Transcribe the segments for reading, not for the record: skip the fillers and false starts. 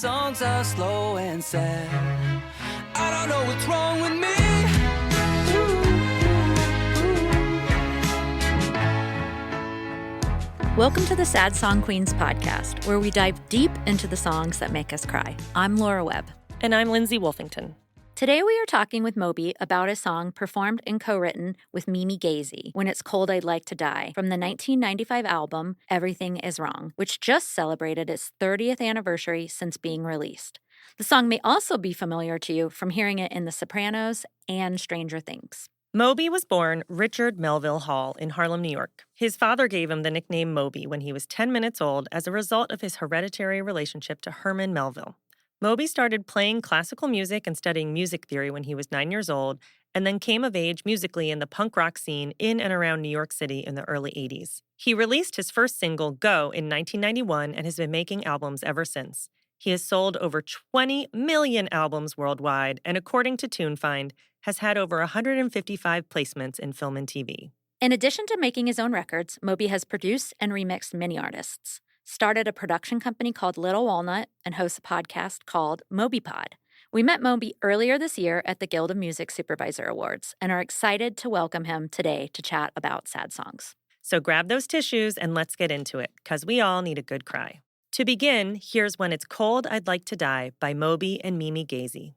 songs are slow and sad. I don't know what's wrong with me. Welcome to the Sad Song Queens podcast, where we dive deep into the songs that make us cry. I'm Laura Webb. And I'm Lindsay Wolfington. Today we are talking with Moby about a song performed and co-written with Mimi Goese, When It's Cold I'd Like to Die, from the 1995 album Everything Is Wrong, which just celebrated its 30th anniversary since being released. The song may also be familiar to you from hearing it in The Sopranos and Stranger Things. Moby was born Richard Melville Hall in Harlem, New York. His father gave him the nickname Moby when he was 10 minutes old as a result of his hereditary relationship to Herman Melville. Moby started playing classical music and studying music theory when he was 9 years old, and then came of age musically in the punk rock scene in and around New York City in the early 80s. He released his first single, Go, in 1991 and has been making albums ever since. He has sold over 20 million albums worldwide, and according to TuneFind, has had over 155 placements in film and TV. In addition to making his own records, Moby has produced and remixed many artists, started a production company called Little Walnut, and hosts a podcast called Moby Pod. We met Moby earlier this year at the Guild of Music Supervisor Awards and are excited to welcome him today to chat about sad songs. So grab those tissues and let's get into it, because we all need a good cry. To begin, here's When It's Cold I'd Like to Die by Moby and Mimi Goese.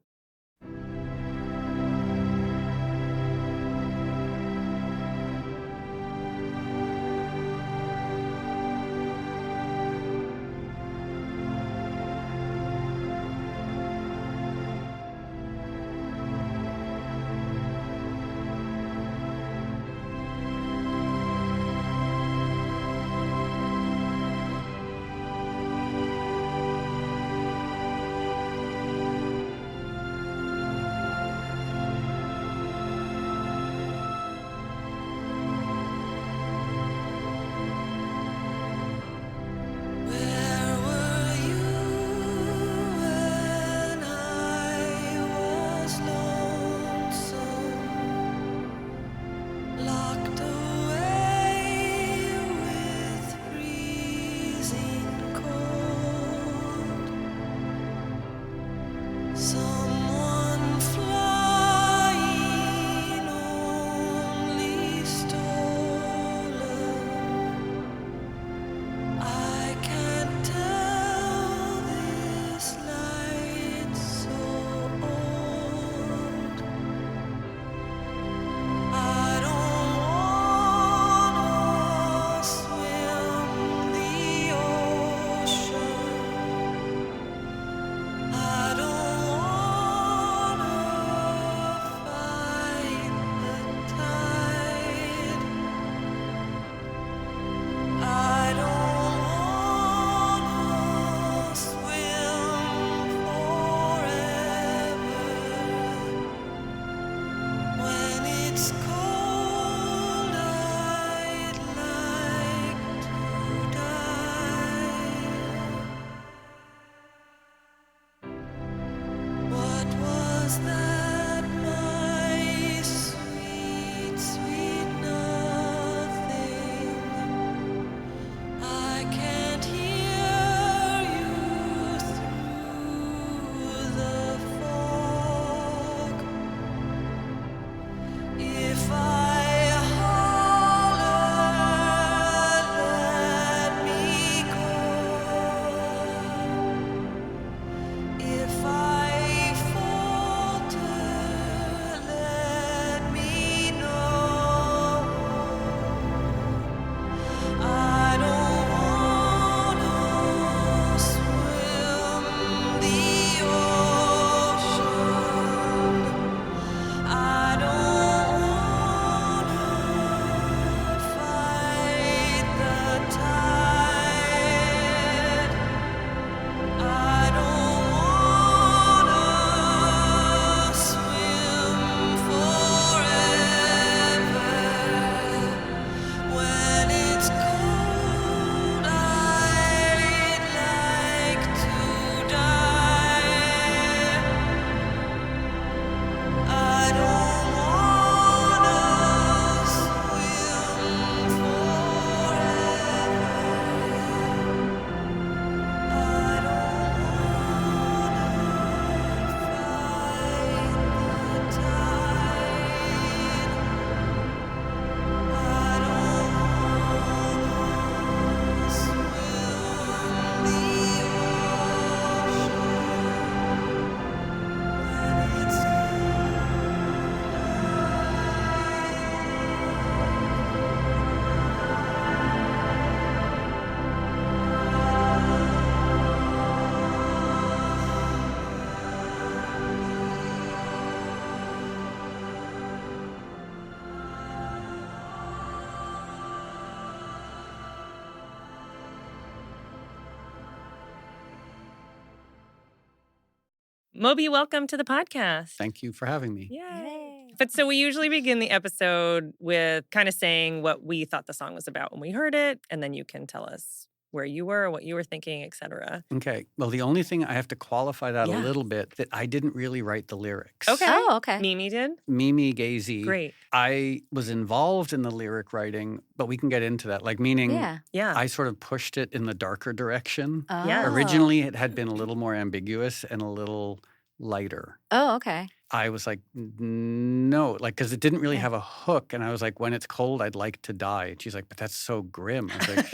Moby, welcome to the podcast. Thank you for having me. Yay. But so we usually begin the episode with kind of saying what we thought the song was about when we heard it, and then you can tell us where you were, what you were thinking, etc. Okay. Well, the only thing I have to qualify that Yeah. a little bit, that I didn't really write the lyrics. Okay. Oh, okay. Mimi did? Mimi Goese. Great. I was involved in the lyric writing, but we can get into that. Like, meaning Yeah. I sort of pushed it in the darker direction. Yeah. Originally, it had been a little more ambiguous and a little lighter. Oh, okay. I was like, no, like, because it didn't really Yeah. have a hook. And I was like, when it's cold, I'd like to die. And she's like, but that's so grim. I was like,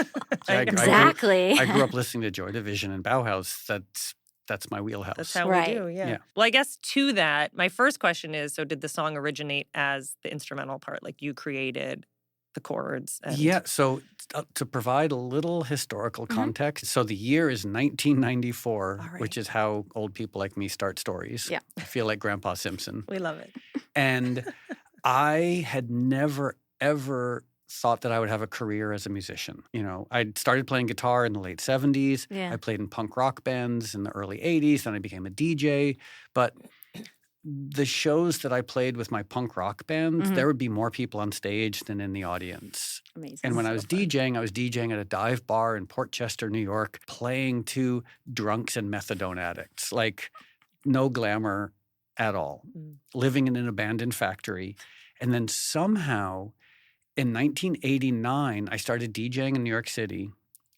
I yeah, know. Exactly. I grew up listening to Joy Division and Bauhaus. That's my wheelhouse. That's how Right. we do, Yeah. Well, I guess to that, my first question is, so did the song originate as the instrumental part? Like you created the chords? And... Yeah, so to provide a little historical context, so the year is 1994, All right. which is how old people like me start stories. Yeah. I feel like Grandpa Simpson. We love it. And I had never, ever thought that I would have a career as a musician. You know, I'd started playing guitar in the late 70s. Yeah. I played in punk rock bands in the early 80s. Then I became a DJ. But the shows that I played with my punk rock bands, there would be more people on stage than in the audience. Amazing. And when I So was fun. DJing, I was DJing at a dive bar in Port Chester, New York, playing to drunks and methadone addicts. Like, no glamour at all. Living in an abandoned factory. And then somehow in 1989, I started DJing in New York City,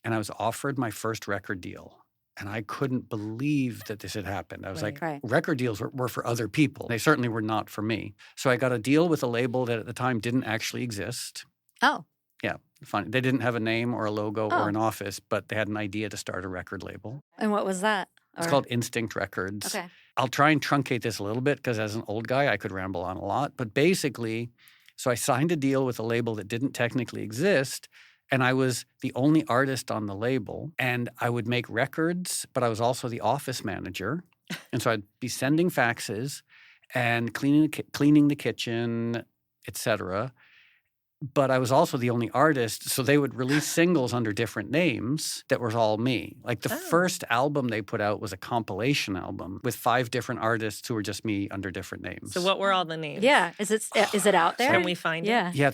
and I was offered my first record deal. And I couldn't believe that this had happened. I was like, Right. record deals were for other people. They certainly were not for me. So I got a deal with a label that at the time didn't actually exist. Oh, Yeah, funny. They didn't have a name or a logo Oh. or an office, but they had an idea to start a record label. and what was that? It's Or- called Instinct Records. Okay. I'll try and truncate this a little bit because as an old guy, I could ramble on a lot. But basically, so I signed a deal with a label that didn't technically exist. And I was the only artist on the label. And I would make records, but I was also the office manager. And so I'd be sending faxes and cleaning the kitchen, etc. But I was also the only artist, so they would release singles under different names that was all me. Like the first album they put out was a compilation album with 5 different artists who were just me under different names. So what were all the names? Yeah. Is it out there? Can we find Yeah. it? Yeah,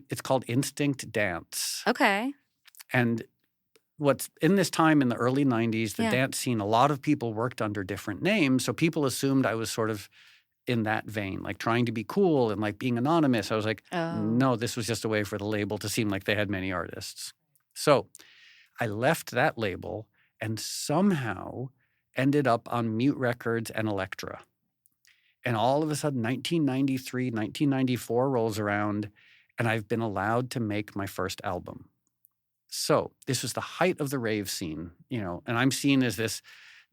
it's called Instinct Dance. Okay. And what's in this time in the early 90s, the Yeah. dance scene, a lot of people worked under different names. So people assumed I was sort of in that vein, like trying to be cool and like being anonymous. I was like, Oh. no, this was just a way for the label to seem like they had many artists. So I left that label and somehow ended up on Mute Records and Elektra. And all of a sudden, 1993, 1994 rolls around, and I've been allowed to make my first album. So this was the height of the rave scene, you know, and I'm seen as this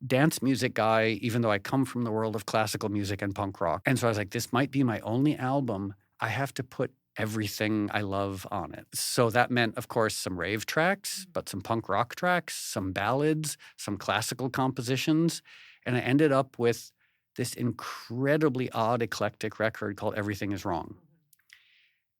dance music guy, even though I come from the world of classical music and punk rock. And so I was like, this might be my only album. I have to put everything I love on it. So that meant, of course, some rave tracks, but some punk rock tracks, some ballads, some classical compositions. And I ended up with this incredibly odd, eclectic record called Everything Is Wrong.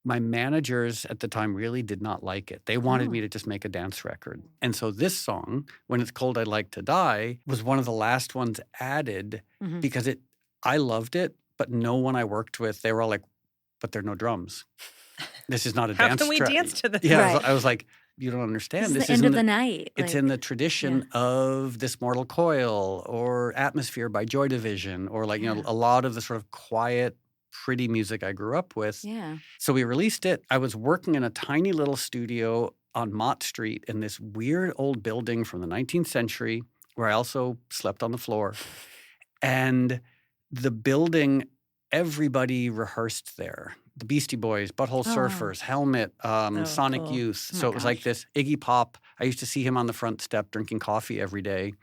My managers at the time really did not like it. They wanted me to just make a dance record. And so this song, When It's Cold, I'd Like to Die, was one of the last ones added because I loved it, but no one I worked with, they were all like, but there are no drums. This is not a How dance can we track. dance to this? Yeah, Right. I was like, you don't understand. This is the end of the night. It's like- in the tradition of This Mortal Coil or Atmosphere by Joy Division or like, you know, a lot of the sort of quiet, pretty music I grew up with. Yeah. So we released it. I was working in a tiny little studio on Mott Street in this weird old building from the 19th century where I also slept on the floor. And the building, everybody rehearsed there. The Beastie Boys, Butthole Surfers, Helmet, Sonic cool. Youth. Oh So my it was like gosh. this Iggy Pop. I used to see him on the front step drinking coffee every day.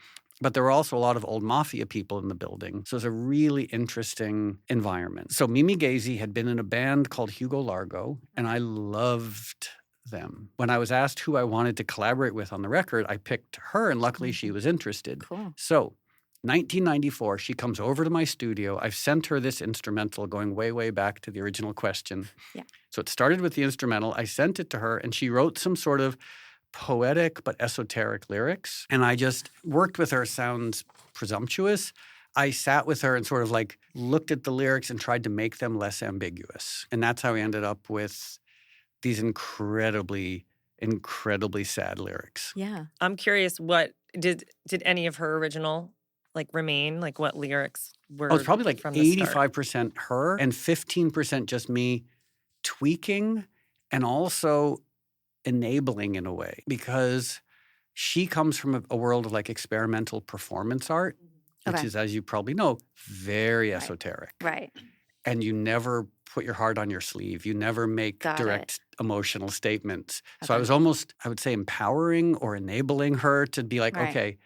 But there were also a lot of old mafia people in the building. So it was a really interesting environment. So Mimi Goese had been in a band called Hugo Largo, and I loved them. When I was asked who I wanted to collaborate with on the record, I picked her, and luckily she was interested. Cool. So 1994, she comes over to my studio. I've sent her this instrumental going way, way back to the original question. Yeah. So it started with the instrumental. I sent it to her, and she wrote some sort of poetic but esoteric lyrics. And I just worked with her. Sounds presumptuous. I sat with her and sort of like looked at the lyrics and tried to make them less ambiguous. And that's how we ended up with these incredibly sad lyrics. Yeah. I'm curious, what did any of her original like remain? Like what lyrics were Oh, it's probably like from the start? 85% her and 15% just me tweaking and also enabling in a way, because she comes from a world of like experimental performance art, which Okay. is, as you probably know, very Right. esoteric. Right. And you never put your heart on your sleeve. You never make Got direct emotional statements. So I Okay. was almost, I would say, empowering or enabling her to be like, Right. okay,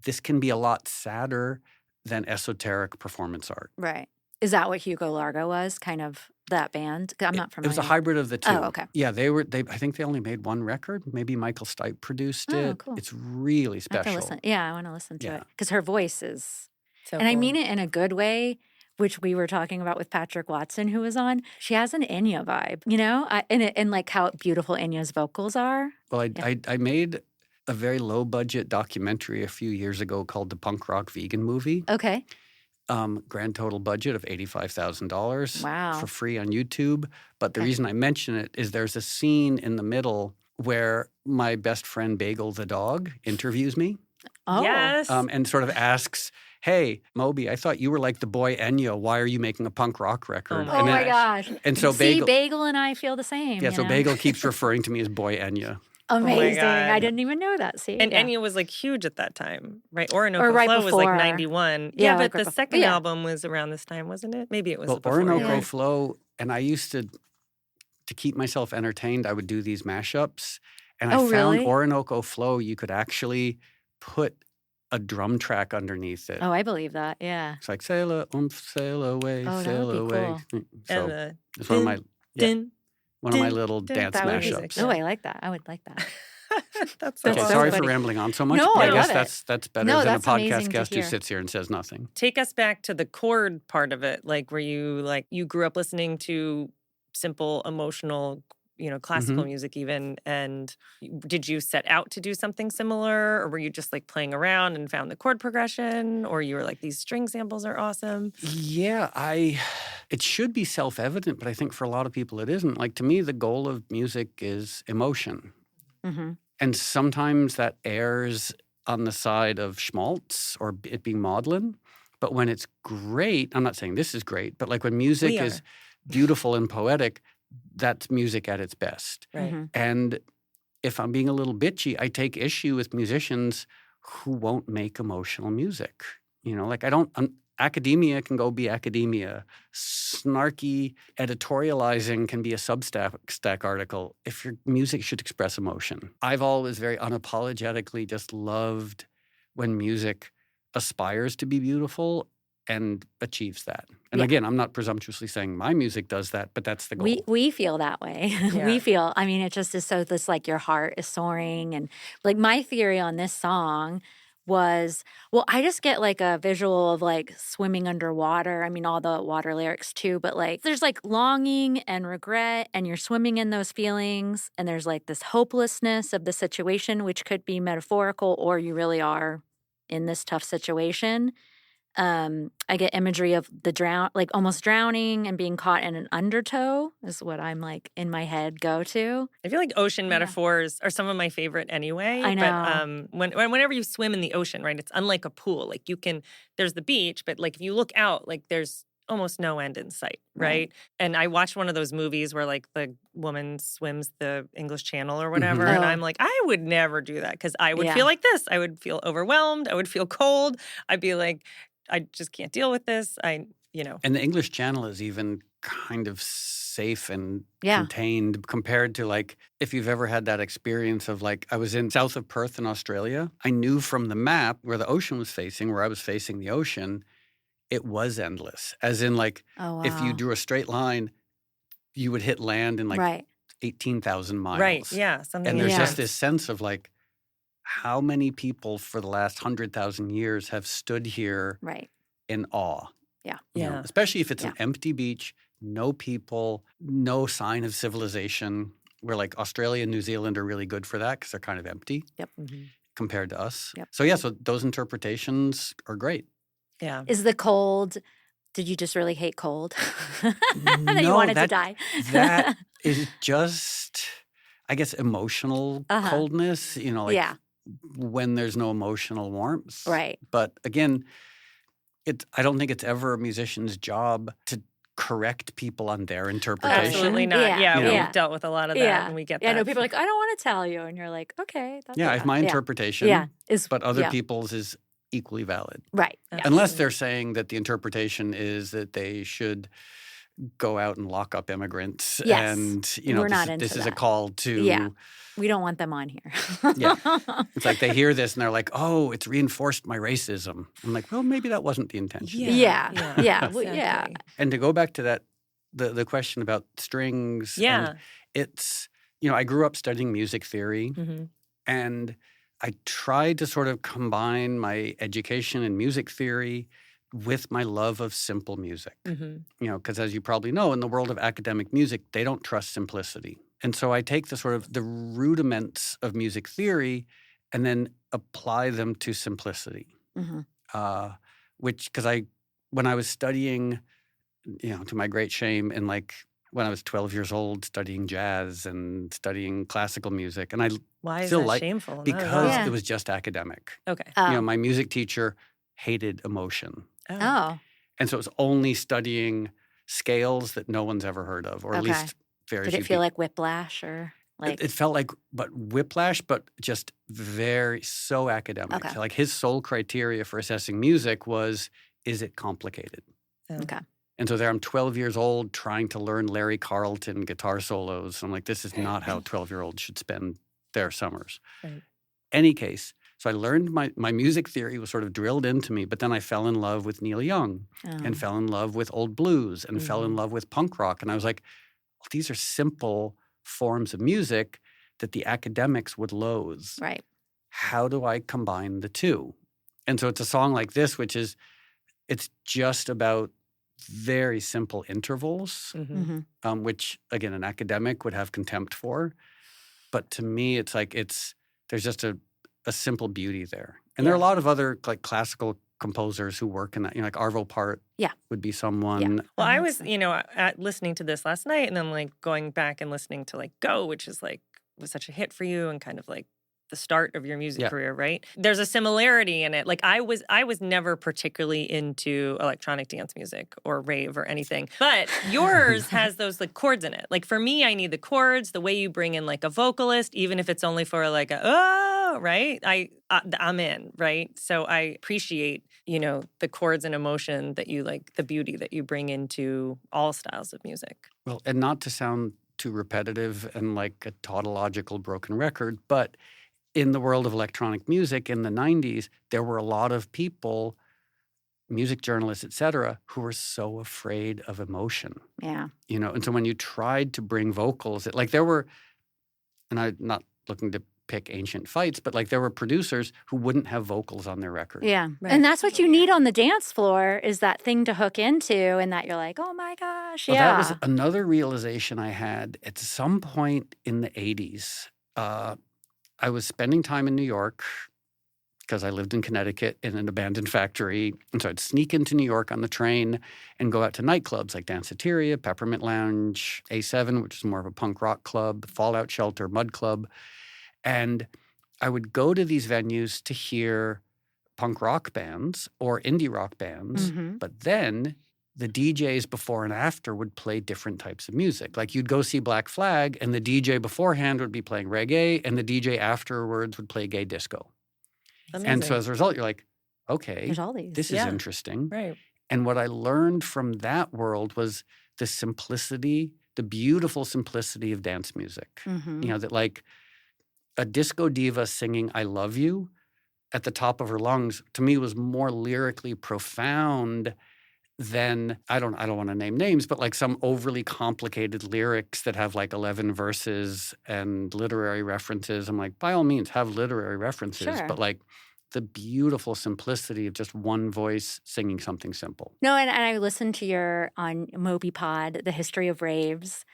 this can be a lot sadder than esoteric performance art. Right. Is that what Hugo Largo was? Kind of that band? 'Cause I'm not It familiar. was a hybrid of the two. Oh, okay. Yeah, I think they only made one record. Maybe Michael Stipe produced Oh, it. cool. It's really I have special. to listen. Yeah, I want to listen to Yeah. it because her voice is, So and I cool. mean it in a good way, which we were talking about with Patrick Watson, who was on. She has an Enya vibe, you know, and like how beautiful Enya's vocals are. Well, Yeah. I made a very low budget documentary a few years ago called The Punk Rock Vegan Movie. Okay. Grand total budget of $85,000 Wow. for free on YouTube. But the Okay. reason I mention it is there's a scene in the middle where my best friend Bagel the dog interviews me Oh. Yes. and sort of asks, hey, Moby, I thought you were like the boy Enya. Why are you making a punk rock record? my Oh and my then- gosh. And so See, Bagel, Bagel and I feel the same. yeah, you so know? Bagel keeps referring to me as boy Enya. Amazing. God. I didn't even know that. See, And yeah. Enya was like huge at that time, right? Orinoco Or right Flow was like before. 91. Yeah, Yeah, like but right the befo- second yeah. album was around this time, wasn't it? Maybe it was Well, before. Orinoco Yeah. Flow, and I used to keep myself entertained, I would do these mashups. And I Oh, found really? Orinoco Flow, you could actually put a drum track underneath it. Oh, I believe that. Yeah. It's like sail away, Oh, that sail would be away. cool. So And the it's one of my din, my din, little din. dance That would be. mashups. Yeah. Oh, I like that. I would like that. That's so Okay, That's awesome. sorry funny. for rambling on so much. No, but I I guess love it. that's better No, than a that's amazing podcast to guest who hear. sits here and says nothing. Take us back to the chord part of it, like where you grew up listening to simple, emotional, classical music even. And did you set out to do something similar, or were you just like playing around and found the chord progression, or you were like, these string samples are awesome? Yeah, it should be self-evident, but I think for a lot of people it isn't. Like to me, the goal of music is emotion. Mm-hmm. And sometimes that errs on the side of schmaltz or it being maudlin. But when it's great, I'm not saying this is great, but like when music We is are. beautiful and poetic, that's music at its best. Right. Mm-hmm. And if I'm being a little bitchy, I take issue with musicians who won't make emotional music. Academia can go be academia. Snarky editorializing can be a Substack article. If your music should express emotion. I've always very unapologetically just loved when music aspires to be beautiful and achieves that. And Yeah. again, I'm not presumptuously saying my music does that, but that's the goal. We feel that way. Yeah. We feel, I mean, it just is so this like your heart is soaring. And like my theory on this song was, well, I just get like a visual of like swimming underwater. I mean, all the water lyrics too, but like there's like longing and regret and you're swimming in those feelings. And there's like this hopelessness of the situation, which could be metaphorical or you really are in this tough situation. I get imagery of like almost drowning and being caught in an undertow is what I'm like in my head go to. I feel like ocean Yeah. metaphors are some of my favorite anyway. I know. But whenever you swim in the ocean, right, it's unlike a pool. Like there's the beach, but like if you look out, like there's almost no end in sight, right? Right. And I watched one of those movies where like the woman swims the English Channel or whatever, and Oh. I'm like, I would never do that because I would Yeah. feel like this. I would feel overwhelmed. I would feel cold. I'd be like, I just can't deal with this. And the English Channel is even kind of safe and Yeah. contained compared to like if you've ever had that experience of like I was in south of Perth in Australia. I knew from the map where the ocean was facing, where I was facing the ocean, it was endless. As in like Oh, wow. if you drew a straight line, you would hit land in like right. 18,000 miles. Right. Yeah. Something And there's Yeah. just this sense of like how many people for the last 100,000 years have stood here Right. in awe. Yeah. You know, Yeah. especially if it's Yeah. an empty beach, no people, no sign of civilization, where like Australia and New Zealand are really good for that because they're kind of empty Mhm. compared to us. Yep. So yeah, so those interpretations are great. Yeah. Is the cold, did you just really hate cold? That you No, wanted to die? that is just, I guess, emotional Uh-huh. coldness, like Yeah. when there's no emotional warmth. Right. But again, I don't think it's ever a musician's job to correct people on their interpretation. Absolutely not. Yeah, Yeah, you know. we've dealt with a lot of that, Yeah. and we get Yeah, I that. know people are like, I don't want to tell you. And you're like, okay. That's Yeah, it's my interpretation. Yeah. But other yeah. people's is equally valid. Right. Yeah. Unless they're saying that the interpretation is that they should go out and lock up immigrants. Yes. And, We're not into this is a that. call to. Yeah. We don't want them on here. Yeah. It's like they hear this and they're like, oh, it's reinforced my racism. I'm like, well, maybe that wasn't the intention. Yeah. Well, yeah. Exactly. And to go back to that, the question about strings. Yeah. And it's, I grew up studying music theory. Mm-hmm. And I tried to sort of combine my education in music theory with my love of simple music. Mm-hmm. Because as you probably know, in the world of academic music, they don't trust simplicity. And so I take the rudiments of music theory and then apply them to simplicity. Mm-hmm. Because when I was studying, to my great shame, and when I was 12 years old, studying jazz and studying classical music, and I Why is still that like shameful? because Yeah. it was just academic. Okay. My music teacher hated emotion. Oh. And so it was only studying scales that no one's ever heard of, or at Okay. least very Did few it feel people. like whiplash or like? It felt like whiplash, but just so academic. Okay. Like his sole criteria for assessing music was, is it complicated? Okay. And so there I'm 12 years old trying to learn Larry Carlton guitar solos. I'm like, this is not how 12-year-olds should spend their summers. Right. Any case, so I learned my music theory was sort of drilled into me, but then I fell in love with Neil Young and fell in love with old blues and fell in love with punk rock. And I was like, these are simple forms of music that the academics would loathe. Right. How do I combine the two? And so it's a song like this, it's just about very simple intervals, Mm-hmm. which, again, an academic would have contempt for. But to me, it's like there's just a simple beauty there. And there are a lot of other classical composers who work in that. Like Arvo Part would be someone. Yeah. Well, I was, listening to this last night and then going back and listening to Go, which is was such a hit for you and kind of the start of your music career, right? There's a similarity in it. I was never particularly into electronic dance music or rave or anything, but yours has those chords in it. For me, I need the chords, the way you bring in a vocalist, even if it's only for right? I'm in, right? So I appreciate, the chords and emotion that you the beauty that you bring into all styles of music. Well, and not to sound too repetitive and like a tautological broken record, but in the world of electronic music in the 90s, there were a lot of people, music journalists, et cetera, who were so afraid of emotion. Yeah. And so when you tried to bring vocals, there were, and I'm not looking to pick ancient fights, but there were producers who wouldn't have vocals on their record. Yeah. Right. And that's what you need on the dance floor is that thing to hook into and that you're like, oh my gosh. Well, Yeah. that was another realization I had at some point in the 80s. I was spending time in New York because I lived in Connecticut in an abandoned factory. And so I'd sneak into New York on the train and go out to nightclubs like Danceteria, Peppermint Lounge, A7, which is more of a punk rock club, Fallout Shelter, Mud Club. And I would go to these venues to hear punk rock bands or indie rock bands. Mm-hmm. But then the DJs before and after would play different types of music. You'd go see Black Flag and the DJ beforehand would be playing reggae and the DJ afterwards would play gay disco. Amazing. And so as a result, you're like, okay, There's all these. this is interesting. Right. And what I learned from that world was the simplicity, the beautiful simplicity of dance music. Mm-hmm. That a disco diva singing I Love You at the top of her lungs, to me was more lyrically profound than, I don't want to name names, but some overly complicated lyrics that have 11 verses and literary references. I'm like, by all means, have literary references, Sure. but the beautiful simplicity of just one voice singing something simple. No, and I listened to your on Moby Pod, The History of Raves.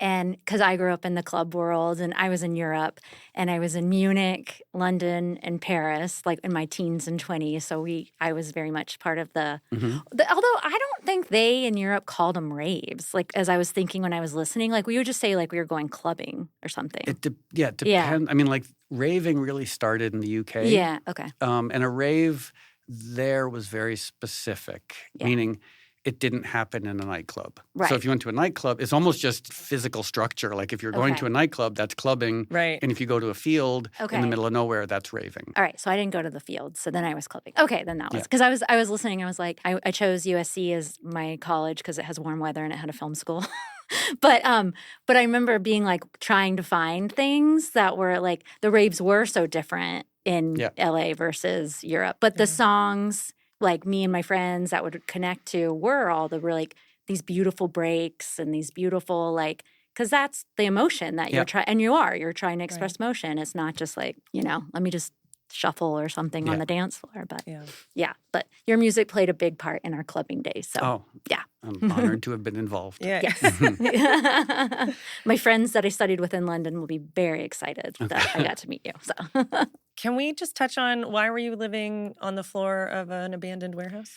And because I grew up in the club world and I was in Europe and I was in Munich, London, and Paris, like in my teens and 20s. So I was very much part of the although I don't think they in Europe called them raves. Like as I was thinking when I was listening, like we would just say like we were going clubbing or something. It depends. I mean, like raving really started in the UK. Yeah, okay. And a rave there was very specific, meaning it didn't happen in a nightclub. Right. So if you went to a nightclub, it's almost just physical structure. Like if you're going to a nightclub, that's clubbing. Right. And if you go to a field in the middle of nowhere, that's raving. All right. So I didn't go to the field. So then I was clubbing. Okay. Then that was because I was listening. I was like, I chose USC as my college because it has warm weather and it had a film school. But I remember being like trying to find things that were like the raves were so different in LA versus Europe. But the songs like me and my friends that would connect to were all the really like, these beautiful breaks and these beautiful like because that's the emotion that you're trying and you're trying to express motion. It's not just like, let me just shuffle or something on the dance floor. But but your music played a big part in our clubbing days. So I'm honored to have been involved. Yes. My friends that I studied with in London will be very excited that I got to meet you. So Can we just touch on why were you living on the floor of an abandoned warehouse?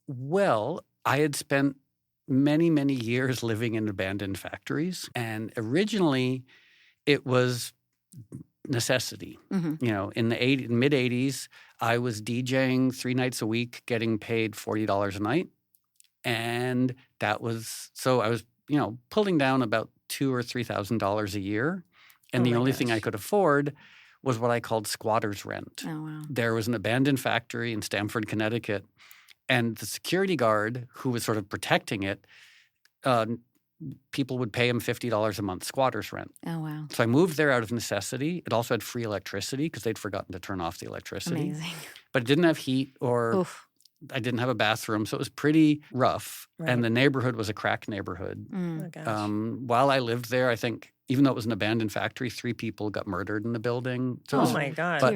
Well, I had spent many, many years living in abandoned factories. And originally it was necessity. In the mid-'80s, I was DJing 3 nights a week, getting paid $40 a night. And that was – so I was, pulling down about $2,000 or $3,000 a year. And the only thing I could afford – was what I called squatter's rent. Oh, wow. There was an abandoned factory in Stamford, Connecticut, and the security guard who was sort of protecting it, people would pay him $50 a month squatter's rent. Oh, wow. So I moved there out of necessity. It also had free electricity because they'd forgotten to turn off the electricity. Amazing. But it didn't have heat or I didn't have a bathroom, so it was pretty rough. Right. And the neighborhood was a crack neighborhood. Oh, gosh. While I lived there, I think, even though it was an abandoned factory, 3 people got murdered in the building. So my God. But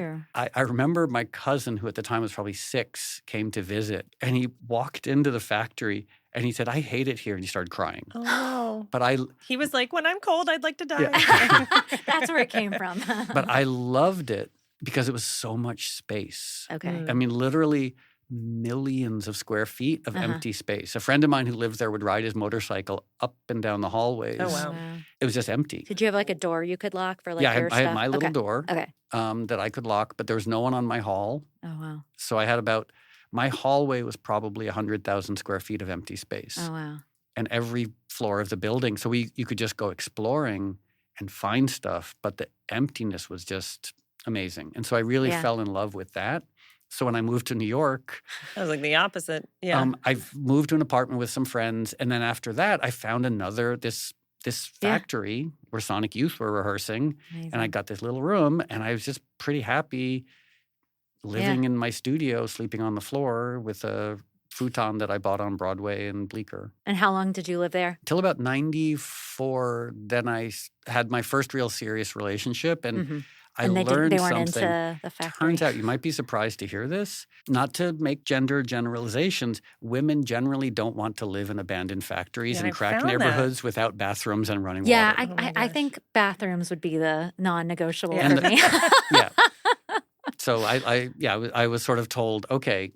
I remember my cousin, who at the time was probably 6, came to visit. And he walked into the factory and he said, "I hate it here." And he started crying. Oh, no. But he was like, when I'm cold, I'd like to die. That's where it came from. But I loved it because it was so much space. Okay. I mean, literally millions of square feet of empty space. A friend of mine who lived there would ride his motorcycle up and down the hallways. Oh, wow. It was just empty. Did you have like a door you could lock for like your stuff? I had my little door Okay. that I could lock, but there was no one on my hall. Oh, wow. So I had my hallway was probably 100,000 square feet of empty space. Oh, wow. And every floor of the building. So you could just go exploring and find stuff, but the emptiness was just amazing. And so I really fell in love with that. So when I moved to New York, I was like the opposite. Yeah. I moved to an apartment with some friends, and then after that, I found this factory where Sonic Youth were rehearsing, Amazing. and I got this little room, and I was just pretty happy living in my studio, sleeping on the floor with a futon that I bought on Broadway and Bleecker. And how long did you live there? Till about 94. Then I had my first real serious relationship, and I learned they weren't something. into the factory. Turns out, you might be surprised to hear this, not to make gender generalizations, women generally don't want to live in abandoned factories and crack neighborhoods without bathrooms and running water. I think bathrooms would be the non-negotiable Yeah. for me. Yeah. So I was sort of told, okay,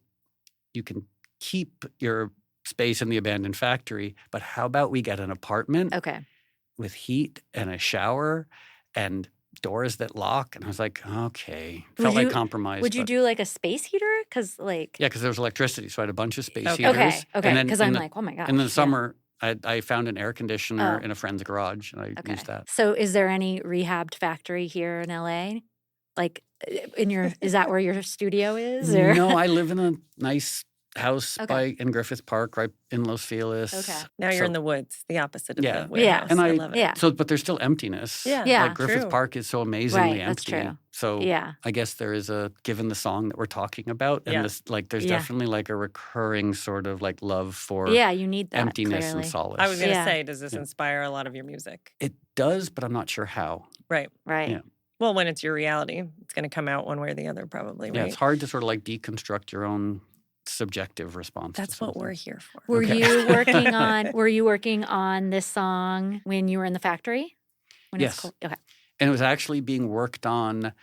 you can keep your space in the abandoned factory, but how about we get an apartment Okay. with heat and a shower and doors that lock? And I was like, okay. Felt like compromise. Would you do like a space heater? Because like... Yeah, because there was electricity. So I had a bunch of space Okay. heaters. Okay. Because I'm like, oh my gosh. In the summer, I found an air conditioner in a friend's garage, and I used that. So is there any rehabbed factory here in LA? Like is that where your studio is? Or? No, I live in a nice house in Griffith Park, right in Los Feliz. Okay. Now you're in the woods, the opposite of the warehouse. Yeah. And I love it. Yeah. So, but there's still emptiness. Yeah. Like Griffith True. Park is so amazingly empty. That's true. So I guess there is given the song that we're talking about, and this, like, there's definitely like a recurring sort of like love for you need that, emptiness clearly. and solace. I was going to say, does this inspire a lot of your music? It does, but I'm not sure how. Right. Yeah. Well, when it's your reality, it's going to come out one way or the other, probably, right? Yeah, it's hard to sort of like deconstruct your own subjective response. That's to what something. we're here for. Were Okay. you working on this song when you were in the factory? When Yes. It's cold? Okay. And it was actually being worked on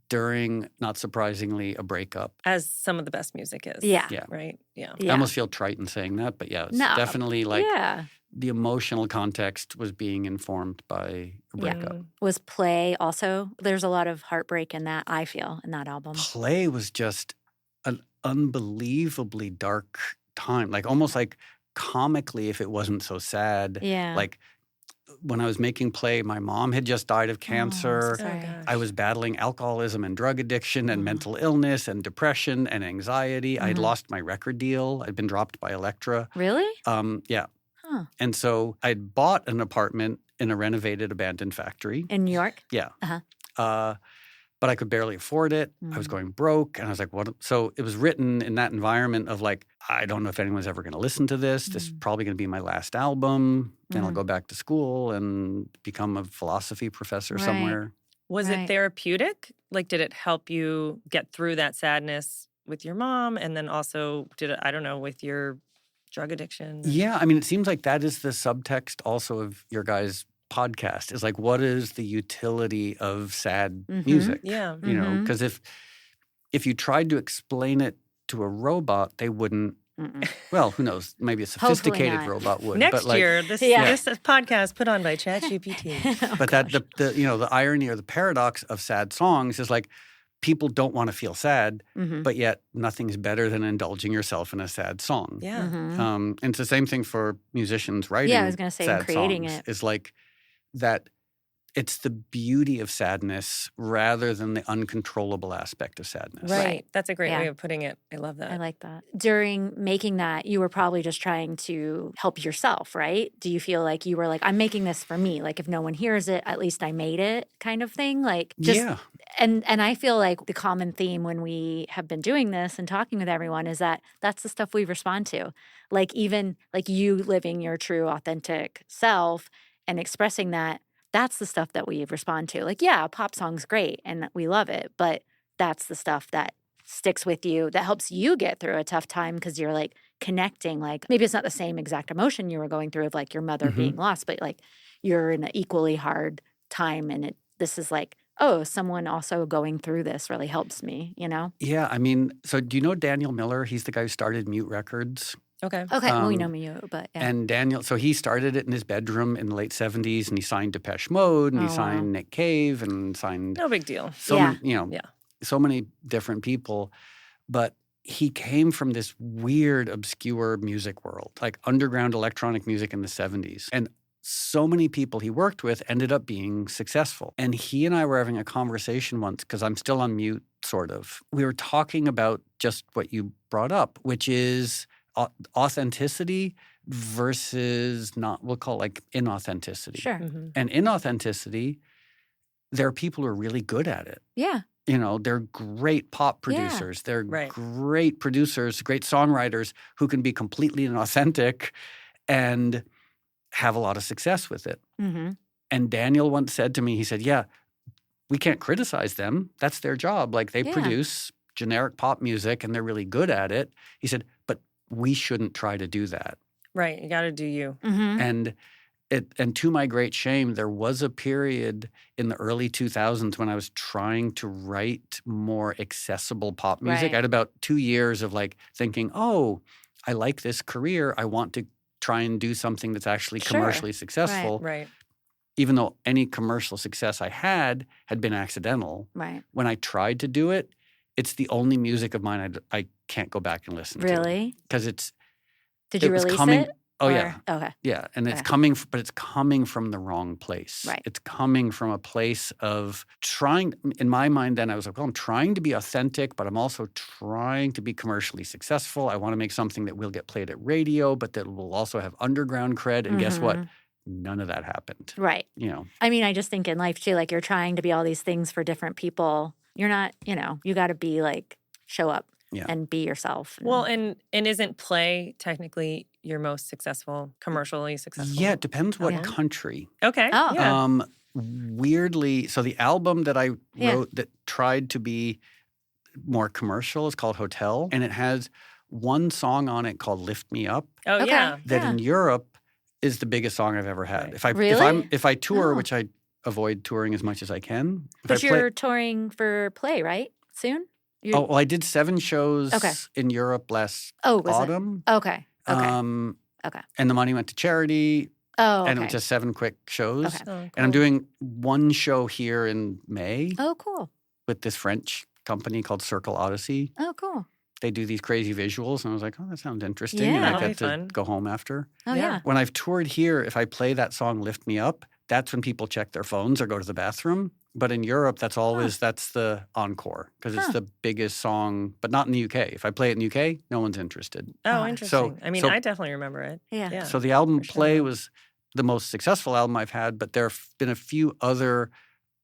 during, not surprisingly, a breakup. As some of the best music is. Yeah. Yeah. Right? Yeah. I almost feel trite in saying that, but yeah, it's No. definitely like Yeah. the emotional context was being informed by a Yeah. breakup. Was Play also? There's a lot of heartbreak in that, I feel, in that album. Play was just an unbelievably dark time, like almost like comically if it wasn't so sad. Yeah. Like when I was making Play, my mom had just died of cancer. Oh, sorry. gosh. I was battling alcoholism and drug addiction and Oh. mental illness and depression and anxiety. I had Mhm. lost my record deal. I'd been dropped by Elektra. Really? Yeah. Huh. And so I'd bought an apartment in a renovated abandoned factory. In New York? Yeah. Uh-huh. But I could barely afford it. I was going broke. And I was like, what? So it was written in that environment of like, I don't know if anyone's ever going to listen to this. This is probably going to be my last album. Then I'll go back to school and become a philosophy professor Right. somewhere. Was Right. it therapeutic? Like, did it help you get through that sadness with your mom? And then also, did it, I don't know, with your drug addiction? Yeah. I mean, it seems like that is the subtext also of your guys' podcast is like, what is the utility of sad music? Yeah. You know, because if you tried to explain it to a robot, they wouldn't. Well, who knows? Maybe a sophisticated not. robot would. Next but like, year, this podcast put on by ChatGPT. But that the irony or the paradox of sad songs is like people don't want to feel sad, but yet nothing's better than indulging yourself in a sad song. Yeah. And it's the same thing for musicians writing. Yeah, I was gonna say, sad creating songs. it. Is like that. It's the beauty of sadness rather than the uncontrollable aspect of sadness. Right. That's a great Yeah. way of putting it. I love that. I like that. During making that, you were probably just trying to help yourself, right? Do you feel like you were like, I'm making this for me. Like if no one hears it, at least I made it kind of thing? Like just Yeah. and I feel like the common theme when we have been doing this and talking with everyone is that that's the stuff we respond to. Like even like you living your true authentic self and expressing that, that's the stuff that we respond to. Like, yeah, a pop song's great and we love it, but that's the stuff that sticks with you, that helps you get through a tough time because you're like connecting. Like maybe it's not the same exact emotion you were going through of like your mother being lost, but like you're in an equally hard time and this is like, oh, someone also going through this really helps me, you know? Yeah. I mean, so do you know Daniel Miller? He's the guy who started Mute Records. Okay. Okay, well, we know you, but yeah. And Daniel, so he started it in his bedroom in the late 70s and he signed Depeche Mode and he signed Nick Cave and signed No big deal. so Yeah. many, so many different people. But he came from this weird, obscure music world, like underground electronic music in the 70s. And so many people he worked with ended up being successful. And he and I were having a conversation once, because I'm still on mute, sort of. We were talking about just what you brought up, which is authenticity versus we'll call it like inauthenticity. Sure. And inauthenticity, there are people who are really good at it. Yeah. You know, they're great pop producers. They're Right. great producers, great songwriters who can be completely inauthentic and have a lot of success with it. And Daniel once said to me, he said, yeah, we can't criticize them. That's their job. Like they produce generic pop music and they're really good at it. He said, but we shouldn't try to do that. Right. You got to do you. And to my great shame, there was a period in the early 2000s when I was trying to write more accessible pop music. Right. I had about 2 years of like thinking, oh, I like this career. I want to try and do something that's actually Sure. commercially successful. Right. Even though any commercial success I had been accidental. Right. When I tried to do it, it's the only music of mine I can't go back and listen to. Really? Because Did you was release coming- it? Oh, Or- yeah. Okay. Yeah, and it's Okay. but it's coming from the wrong place. Right. It's coming from a place of trying, in my mind then I was like, well, I'm trying to be authentic, but I'm also trying to be commercially successful. I want to make something that will get played at radio, but that will also have underground cred. And guess what? None of that happened. Right. You know, I mean, I just think in life too, like you're trying to be all these things for different people. You're not, you got to be like, show up and be yourself. Well, and isn't Play technically your most successful, commercially successful? yeah, it depends what country. Okay. Oh. Yeah. Weirdly, so the album that I wrote that tried to be more commercial. It's called Hotel. And it has one song on it called Lift Me Up Oh, Okay. yeah. that Yeah. in Europe is the biggest song I've ever had. Right. Really? If I tour, Oh. which I avoid touring as much as I can. If But I play, you're touring for Play, right? Soon? You're- oh, well, I did 7 shows Okay. in Europe last Oh, was autumn. it? Okay. Okay. Okay. And the money went to charity. Oh, okay. And it was just 7 quick shows. Okay. Oh, And I'm cool. doing one show here in May Oh, cool. with this French company called Circle Odyssey. Oh, cool. They do these crazy visuals. And I was like, oh, that sounds interesting. And Yeah. I That'll be get to fun. go home after. Oh, Yeah. yeah. When I've toured here, if I play that song Lift Me Up, that's when people check their phones or go to the bathroom. But in Europe, that's always that's the encore because it's Huh. the biggest song, but not in the UK. If I play it in the UK, no one's interested. Oh, Oh. interesting. I mean, so- I definitely remember it. Yeah. Yeah. So the album for sure. Play was the most successful album I've had, but there have been a few other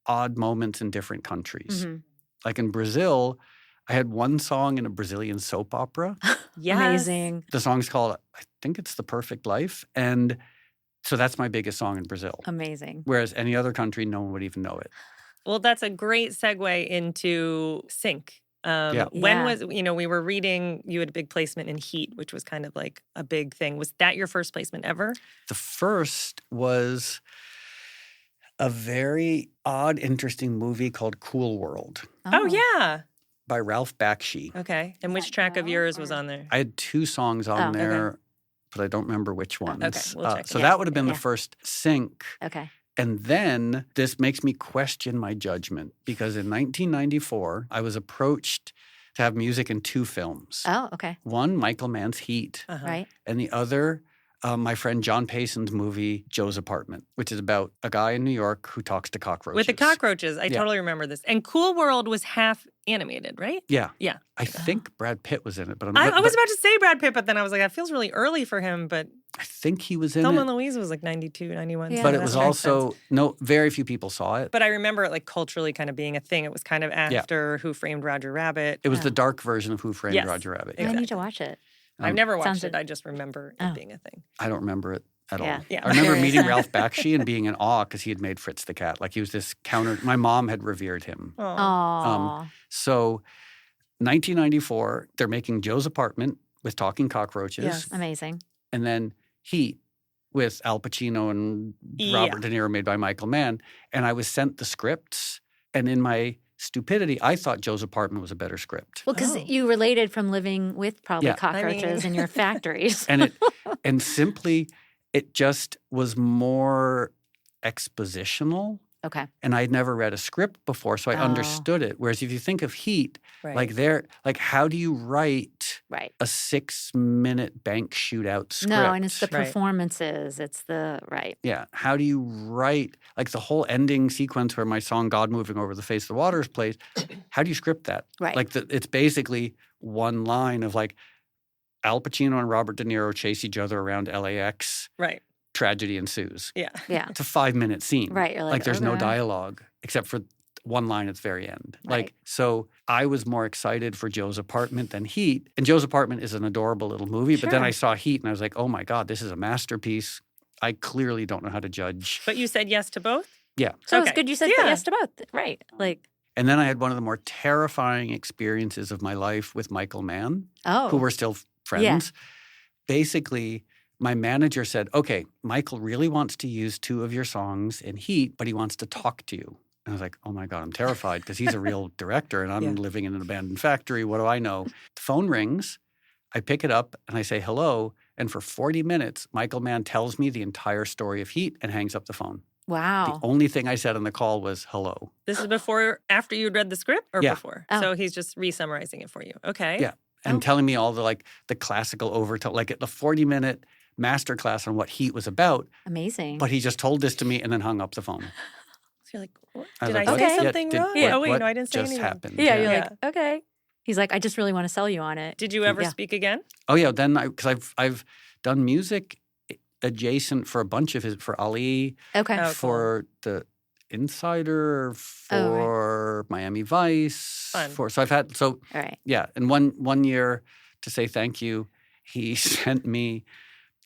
odd moments in different countries. Mhm. Like in Brazil, I had one song in a Brazilian soap opera. Yes. Amazing. The song's called, I think it's The Perfect Life. And so that's my biggest song in Brazil. Amazing. Whereas any other country, no one would even know it. Well, that's a great segue into Sync. Yeah. When Yeah. was, we were reading, you had a big placement in Heat, which was kind of like a big thing. Was that your first placement ever? The first was a very odd, interesting movie called Cool World Oh, yeah. by Ralph Bakshi. Okay. And Is which that track of Belle yours was or- on there? I had 2 songs on Oh, okay. there, but I don't remember which ones. okay, we'll check so it. that would have been Yeah. the first sync. Okay. And then this makes me question my judgment because in 1994, I was approached to have music in 2 films. Oh, okay. One, Michael Mann's Heat, Uh-huh. Right. and the other, my friend John Payson's movie, Joe's Apartment, which is about a guy in New York who talks to cockroaches. With the cockroaches. I Yeah. totally remember this. And Cool World was half animated, right? Yeah. Yeah. I think Brad Pitt was in it, but I'm I but- was about to say Brad Pitt, but then I was like, that feels really early for him. But I think he was in Thelma it. and Louise was like 92, 91. Yeah. so But that it was makes also, sense. no, very few people saw it. But I remember it like culturally kind of being a thing. It was kind of after Who Framed Roger Rabbit. It was Oh. the dark version of Who Framed Yes. Roger Rabbit. I Yeah. need to watch it. I've never watched sounds it. good. I just remember Oh. it being a thing. I don't remember it at Yeah. all. Yeah. I remember Curious. meeting Ralph Bakshi and being in awe because he had made Fritz the Cat. Like he was this counter. My mom had revered him. Oh. Oh. So 1994, they're making Joe's Apartment with talking cockroaches. Yes. Amazing. And then Heat with Al Pacino and Yeah. Robert De Niro made by Michael Mann. And I was sent the scripts. And in my stupidity, I thought Joe's Apartment was a better script. Well, because Oh. you related from living with probably Yeah. cockroaches in your factories. And and simply it just was more expositional. Okay. And I'd never read a script before, so I Oh. understood it. Whereas if you think of Heat, Right. like how do you write Right. a 6-minute bank shootout script? No, and it's the Right. performances. It's the right. Yeah. How do you write like the whole ending sequence where my song God Moving Over the Face of the Water is played? How do you script that? Right. Like it's basically one line of like Al Pacino and Robert De Niro chase each other around LAX, Right. tragedy ensues. Yeah. Yeah. It's a 5-minute scene. Right. You're like, There's no okay. dialogue except for one line at the very end. Right. Like, so I was more excited for Joe's Apartment than Heat. And Joe's Apartment is an adorable little movie. But then Sure. I saw Heat and I was like, oh my God, this is a masterpiece. I clearly don't know how to judge. But you said yes to both? Yeah. So it's Okay. good you said Yeah. yes to both. Right. Like, And then I had one of the more terrifying experiences of my life with Michael Mann, oh. who were still friends. Basically, my manager said, okay, Michael really wants to use 2 of your songs in Heat, but he wants to talk to you. And I was like, oh my God, I'm terrified because he's a real director and I'm Yeah. living in an abandoned factory. What do I know? The phone rings. I pick it up and I say hello. And for 40 minutes, Michael Mann tells me the entire story of Heat and hangs up the phone. Wow. The only thing I said on the call was hello. This is after you'd read the script or Yeah. before? Oh. So he's just re-summarizing it for you. Okay. Yeah. And Oh. telling me all the classical overtone, like the 40-minute masterclass on what Heat was about. Amazing. But he just told this to me and then hung up the phone. So you're like, what? I was Did I like, what- say yeah, something did- wrong? what- Oh, wait, what no, I didn't say just anything. happened? yeah, you're Yeah. like, okay. He's like, I just really want to sell you on it. Did you ever Yeah. speak again? Oh yeah, then because I've done music adjacent for a bunch of for Ali, Okay. Oh, cool. for the Insider, for Miami Vice, Fun. so I've had All right. yeah, and one year to say thank you, he sent me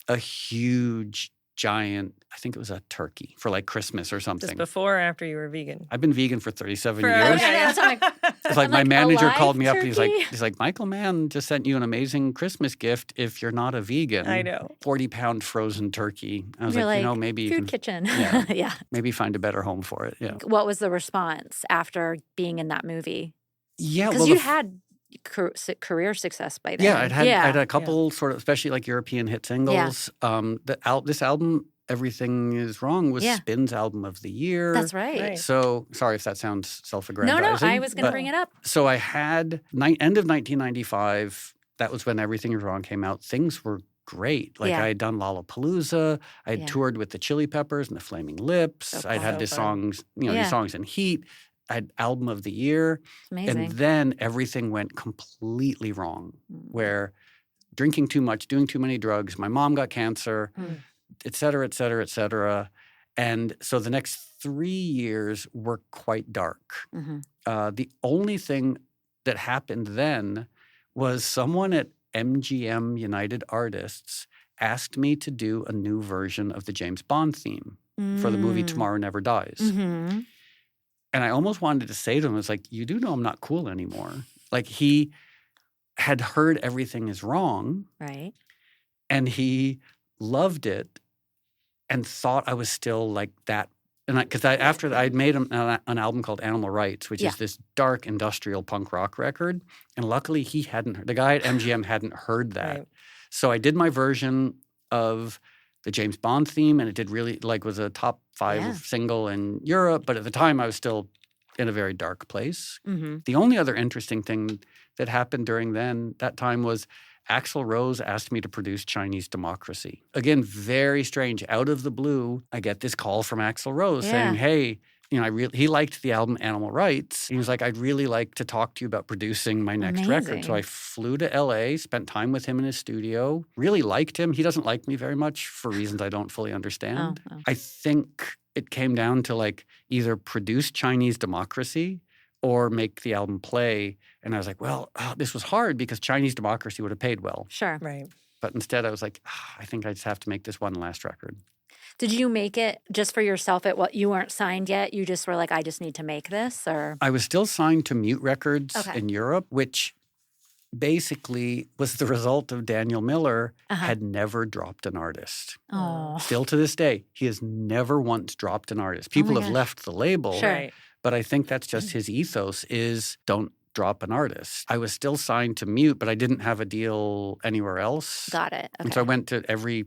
a huge giant, I think it was a turkey for like Christmas or something. Just before or after you were vegan? I've been vegan for 37 For- years. okay, yeah. So I'm like, It's like I'm my like, manager alive called me up and he's turkey? like, Michael Mann just sent you an amazing Christmas gift if you're not a vegan. I know. 40-pound frozen turkey. I was You're like, like, maybe you food can kitchen. Yeah. Yeah. maybe find a better home for it. Yeah. What was the response after being in that movie? Yeah. Because Well, you had career success by then. Yeah, I'd had a couple sort of, especially like European hit singles. This album, Everything Is Wrong, was Spin's album of the year. That's right. So sorry if that sounds self-aggrandizing. No, I was going to bring it up. So I had end of 1995. That was when Everything Is Wrong came out. Things were great. Like I had done Lollapalooza. I had toured with the Chili Peppers and the Flaming Lips. So I'd had cool. these songs, these songs in Heat. I had album of the year. Amazing. And then everything went completely wrong, where drinking too much, doing too many drugs, my mom got cancer, et cetera, et cetera, et cetera. And so the next 3 years were quite dark. The only thing that happened then was someone at MGM United Artists asked me to do a new version of the James Bond theme for the movie Tomorrow Never Dies. And I almost wanted to say to him, it's like, you do know I'm not cool anymore. Like, he had heard Everything Is Wrong. Right. And he loved it and thought I was still like that. And because after that, I'd made an album called Animal Rights, which is this dark industrial punk rock record. And luckily, he hadn't – the guy at MGM hadn't heard that. Right. So I did my version of the James Bond theme, and it did really was a top 5 single in Europe. But at the time, I was still in a very dark place. The only other interesting thing that happened during that time was Axl Rose asked me to produce Chinese Democracy. Again, very strange. Out of the blue, I get this call from Axl Rose saying, hey, he liked the album Animal Rights. He was like, I'd really like to talk to you about producing my next record. So I flew to LA, spent time with him in his studio, really liked him. He doesn't like me very much for reasons I don't fully understand. Oh. I think it came down to either produce Chinese Democracy or make the album play. And I was like, well, this was hard because Chinese Democracy would have paid well. Sure. Right. But instead I was like, I think I just have to make this one last record. Did you make it just for yourself you weren't signed yet? You just were like, I just need to make this? Or I was still signed to Mute Records in Europe, which basically was the result of Daniel Miller had never dropped an artist. Oh. Still to this day, he has never once dropped an artist. People have left the label, sure. But I think that's just his ethos is don't drop an artist. I was still signed to Mute, but I didn't have a deal anywhere else. Got it. Okay. And so I went to every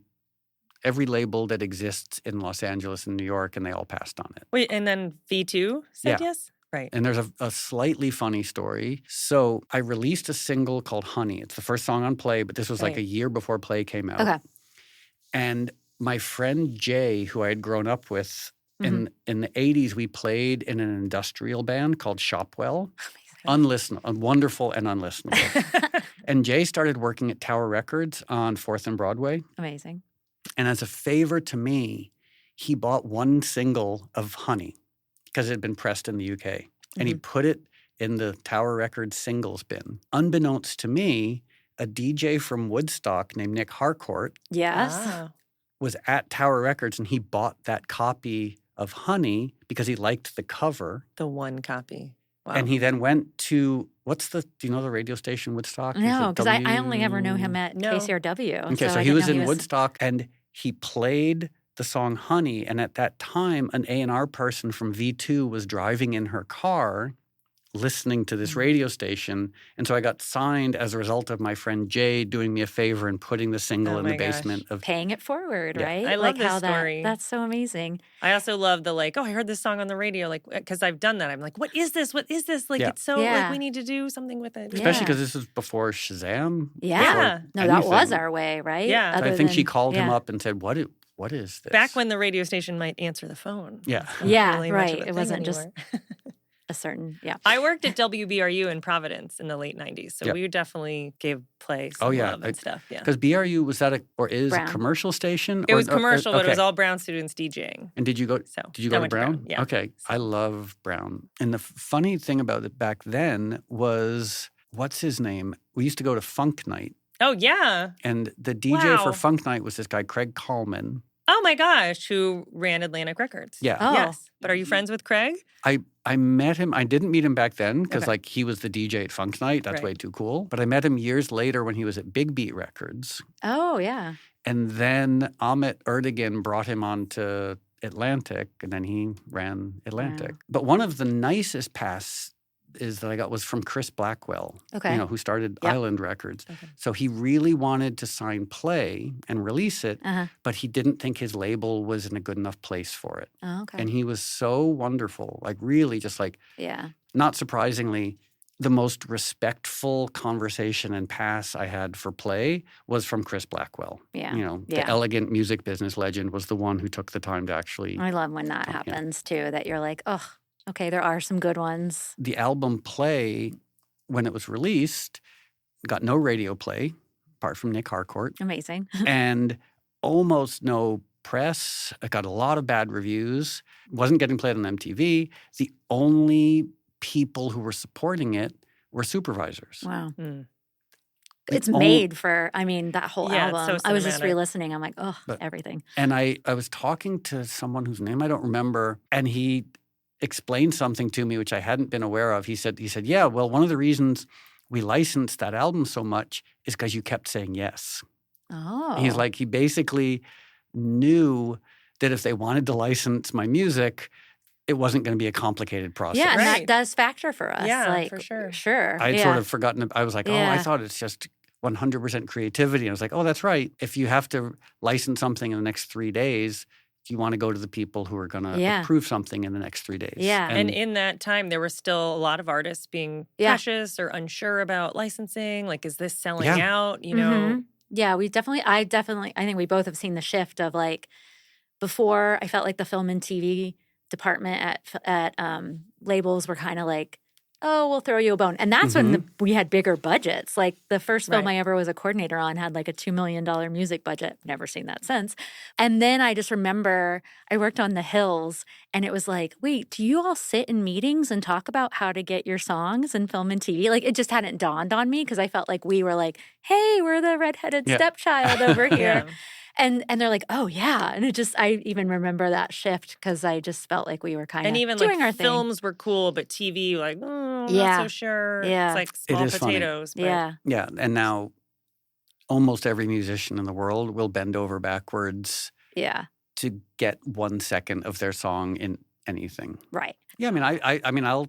label that exists in Los Angeles and New York, and they all passed on it. Wait, and then V2 said yes? Right. And there's a slightly funny story. So I released a single called Honey. It's the first song on Play, but this was like a year before Play came out. Okay. And my friend Jay, who I had grown up with, in the 80s, we played in an industrial band called Shopwell. Unlistenable, wonderful and unlistenable. And Jay started working at Tower Records on 4th and Broadway. Amazing. And as a favor to me, he bought one single of Honey because it had been pressed in the UK. And he put it in the Tower Records singles bin. Unbeknownst to me, a DJ from Woodstock named Nick Harcourt was at Tower Records, and he bought that copy of Honey because he liked the cover. The one copy. Wow. And he then went to, do you know the radio station Woodstock? No, because I only ever know him at KCRW. Okay, so he was in Woodstock, and he played the song Honey. And at that time, an A&R person from V2 was driving in her car listening to this radio station. And so I got signed as a result of my friend Jay doing me a favor and putting the single in the basement of paying it forward, right? I love this story. That's so amazing. I also love the I heard this song on the radio, because I've done that. I'm like, what is this? What is this? It's so we need to do something with it. Especially because this was before Shazam. Yeah. No, that was our way, right? Yeah. So I think she called him up and said, what is this? Back when the radio station might answer the phone. Yeah. Yeah, really right. It wasn't just a certain, I worked at WBRU in Providence in the late 90s, so we definitely gave Play some love and stuff. Yeah. Because BRU, was that a commercial station? It was commercial, but it was all Brown students DJing. And did you go to Brown? Yeah. Okay. I love Brown. And the funny thing about it back then was, what's his name? We used to go to Funk Night. Oh, yeah. And the DJ for Funk Night was this guy, Craig Kallman. Oh my gosh, who ran Atlantic Records. Yeah. Oh. Yes. But are you friends with Craig? I met him. I didn't meet him back then because Okay. like he was the DJ at Funk Night. That's Right. way too cool. But I met him years later when he was at Big Beat Records. Oh, yeah. And then Amit Erdogan brought him on to Atlantic, and then he ran Atlantic. Wow. But one of the nicest passes that I got was from Chris Blackwell, Okay. who started Yep. Island Records. Okay. So he really wanted to sign Play and release it, Uh-huh. but he didn't think his label was in a good enough place for it. Oh, okay. And he was so wonderful, like really just like, Yeah. not surprisingly, the most respectful conversation and pass I had for Play was from Chris Blackwell. Yeah. The Yeah. elegant music business legend was the one who took the time to actually. I love when that Yeah. happens too, that you're like, oh, okay, there are some good ones. The album Play, when it was released, got no radio play, apart from Nick Harcourt, Amazing. and almost no press. It got a lot of bad reviews. Wasn't getting played on MTV. The only people who were supporting it were supervisors. Wow. Mm. It's The made for, that whole Yeah, it's album. so I was just cinematic. re-listening. I'm like, oh, But- everything. And I was talking to someone whose name I don't remember, and he explained something to me which I hadn't been aware of. He said, yeah, well, one of the reasons we licensed that album so much is because you kept saying yes. Oh. He's like, he basically knew that if they wanted to license my music, it wasn't going to be a complicated process. yeah, and that Right. does factor for us. Yeah, like, for sure. Sure. I'd yeah. sort of forgotten. I was like, oh, I Yeah. thought it's just 100% creativity. And I was like, oh, that's right. If you have to license something in the next 3 days, you want to go to the people who are going to Yeah. approve something in the next 3 days. Yeah. And in that time, there were still a lot of artists being Yeah. cautious or unsure about licensing. Like, is this selling Yeah. out? You know, Mhm. Yeah, I think we both have seen the shift of like, before I felt like the film and TV department at labels were kind of like, oh, we'll throw you a bone. And that's when we had bigger budgets. Like the first film Right. I ever was a coordinator on had like a $2 million music budget. Never seen that since. And then I just remember I worked on The Hills and it was like, wait, do you all sit in meetings and talk about how to get your songs in film and TV? Like it just hadn't dawned on me because I felt like we were like, hey, we're the redheaded Yeah. stepchild over here. Yeah. And they're like, oh, yeah. And I even remember that shift because I just felt like we were kind of And even doing our like thing. films were cool, but TV, like, not Yeah. so sure. Yeah. It's like small is funny. potatoes. But Yeah. Yeah. And now almost every musician in the world will bend over backwards Yeah. to get 1 second of their song in anything. Right. Yeah. I mean, I'll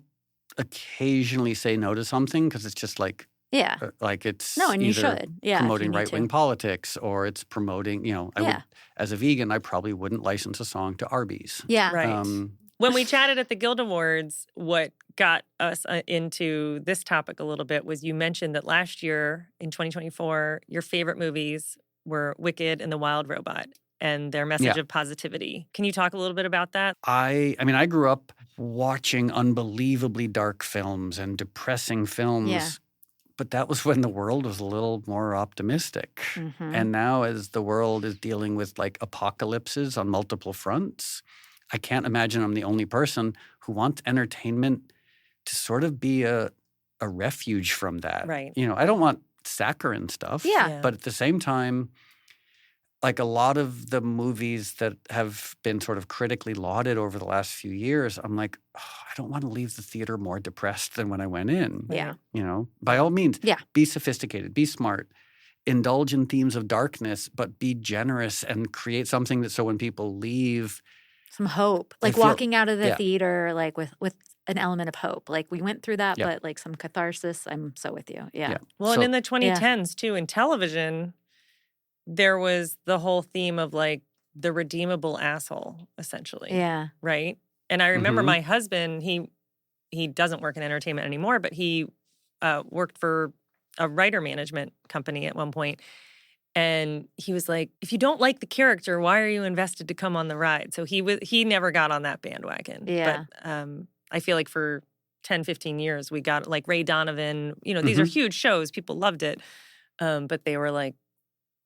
occasionally say no to something because it's just like Yeah. it's No, and you either should. Yeah. if you promoting need right-wing to. politics or it's promoting, I would, Yeah. as a vegan, I probably wouldn't license a song to Arby's. Yeah. Right. When we chatted at the Guild Awards, what got us into this topic a little bit was you mentioned that last year in 2024, your favorite movies were Wicked and The Wild Robot and their message Yeah. of positivity. Can you talk a little bit about that? I mean, I grew up watching unbelievably dark films and depressing films. Yeah. But that was when the world was a little more optimistic. Mhm. And now as the world is dealing with like apocalypses on multiple fronts, I can't imagine I'm the only person who wants entertainment to sort of be a refuge from that. Right. I don't want saccharine stuff. Yeah. But at the same time, like a lot of the movies that have been sort of critically lauded over the last few years, I'm like, I don't want to leave the theater more depressed than when I went in. Yeah. By all means, Yeah. be sophisticated, be smart, indulge in themes of darkness, but be generous and create something that so when people leave, Some hope. I Like feel- walking out of the yeah. theater like with an element of hope. Like we went through that, Yeah. but like some catharsis. I'm so with you. Yeah. Yeah. Well, So- and in the 2010s too, in television, there was the whole theme of like the redeemable asshole, essentially. Yeah. Right. And I remember Mhm. my husband, he doesn't work in entertainment anymore, but he worked for a writer management company at one point. And he was like, if you don't like the character, why are you invested to come on the ride? So he never got on that bandwagon. Yeah. But I feel like for 10, 15 years, we got like Ray Donovan, these are huge shows. People loved it. But they were like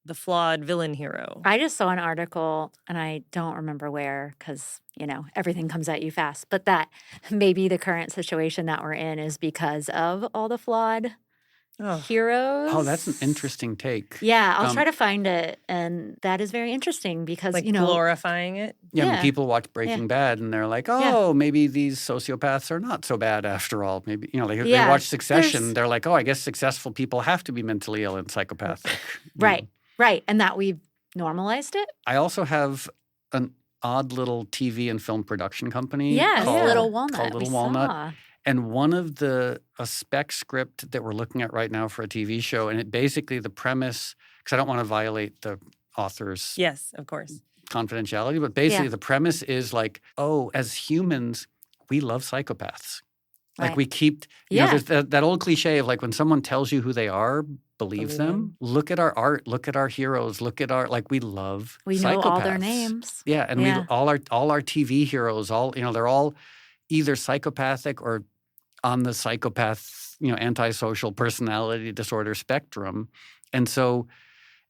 the flawed villain hero. I just saw an article, and I don't remember where because, everything comes at you fast, but that maybe the current situation that we're in is because of all the flawed heroes. Oh, that's an interesting take. Yeah, I'll try to find it. And that is very interesting because, Like glorifying it. Yeah, I mean, Yeah. people watch Breaking Bad and they're like, oh, maybe these sociopaths are not so bad after all. Maybe, they watch Succession. They're like, oh, I guess successful people have to be mentally ill and psychopathic. Right. And that we've normalized it. I also have an odd little TV and film production company Called Little Walnut. called Little Walnut. And one of a spec script that we're looking at right now for a TV show, and it basically the premise, because I don't want to violate the author's Yes, of course. confidentiality, but basically the premise is like, oh, as humans, we love psychopaths. Like Right. we keep, there's that old cliche of like when someone tells you who they are, believe them. Look at our art, look at our heroes, look at we love We psychopaths. know all their names. Yeah, and we all our TV heroes, they're all either psychopathic or on the psychopath, antisocial personality disorder spectrum. And so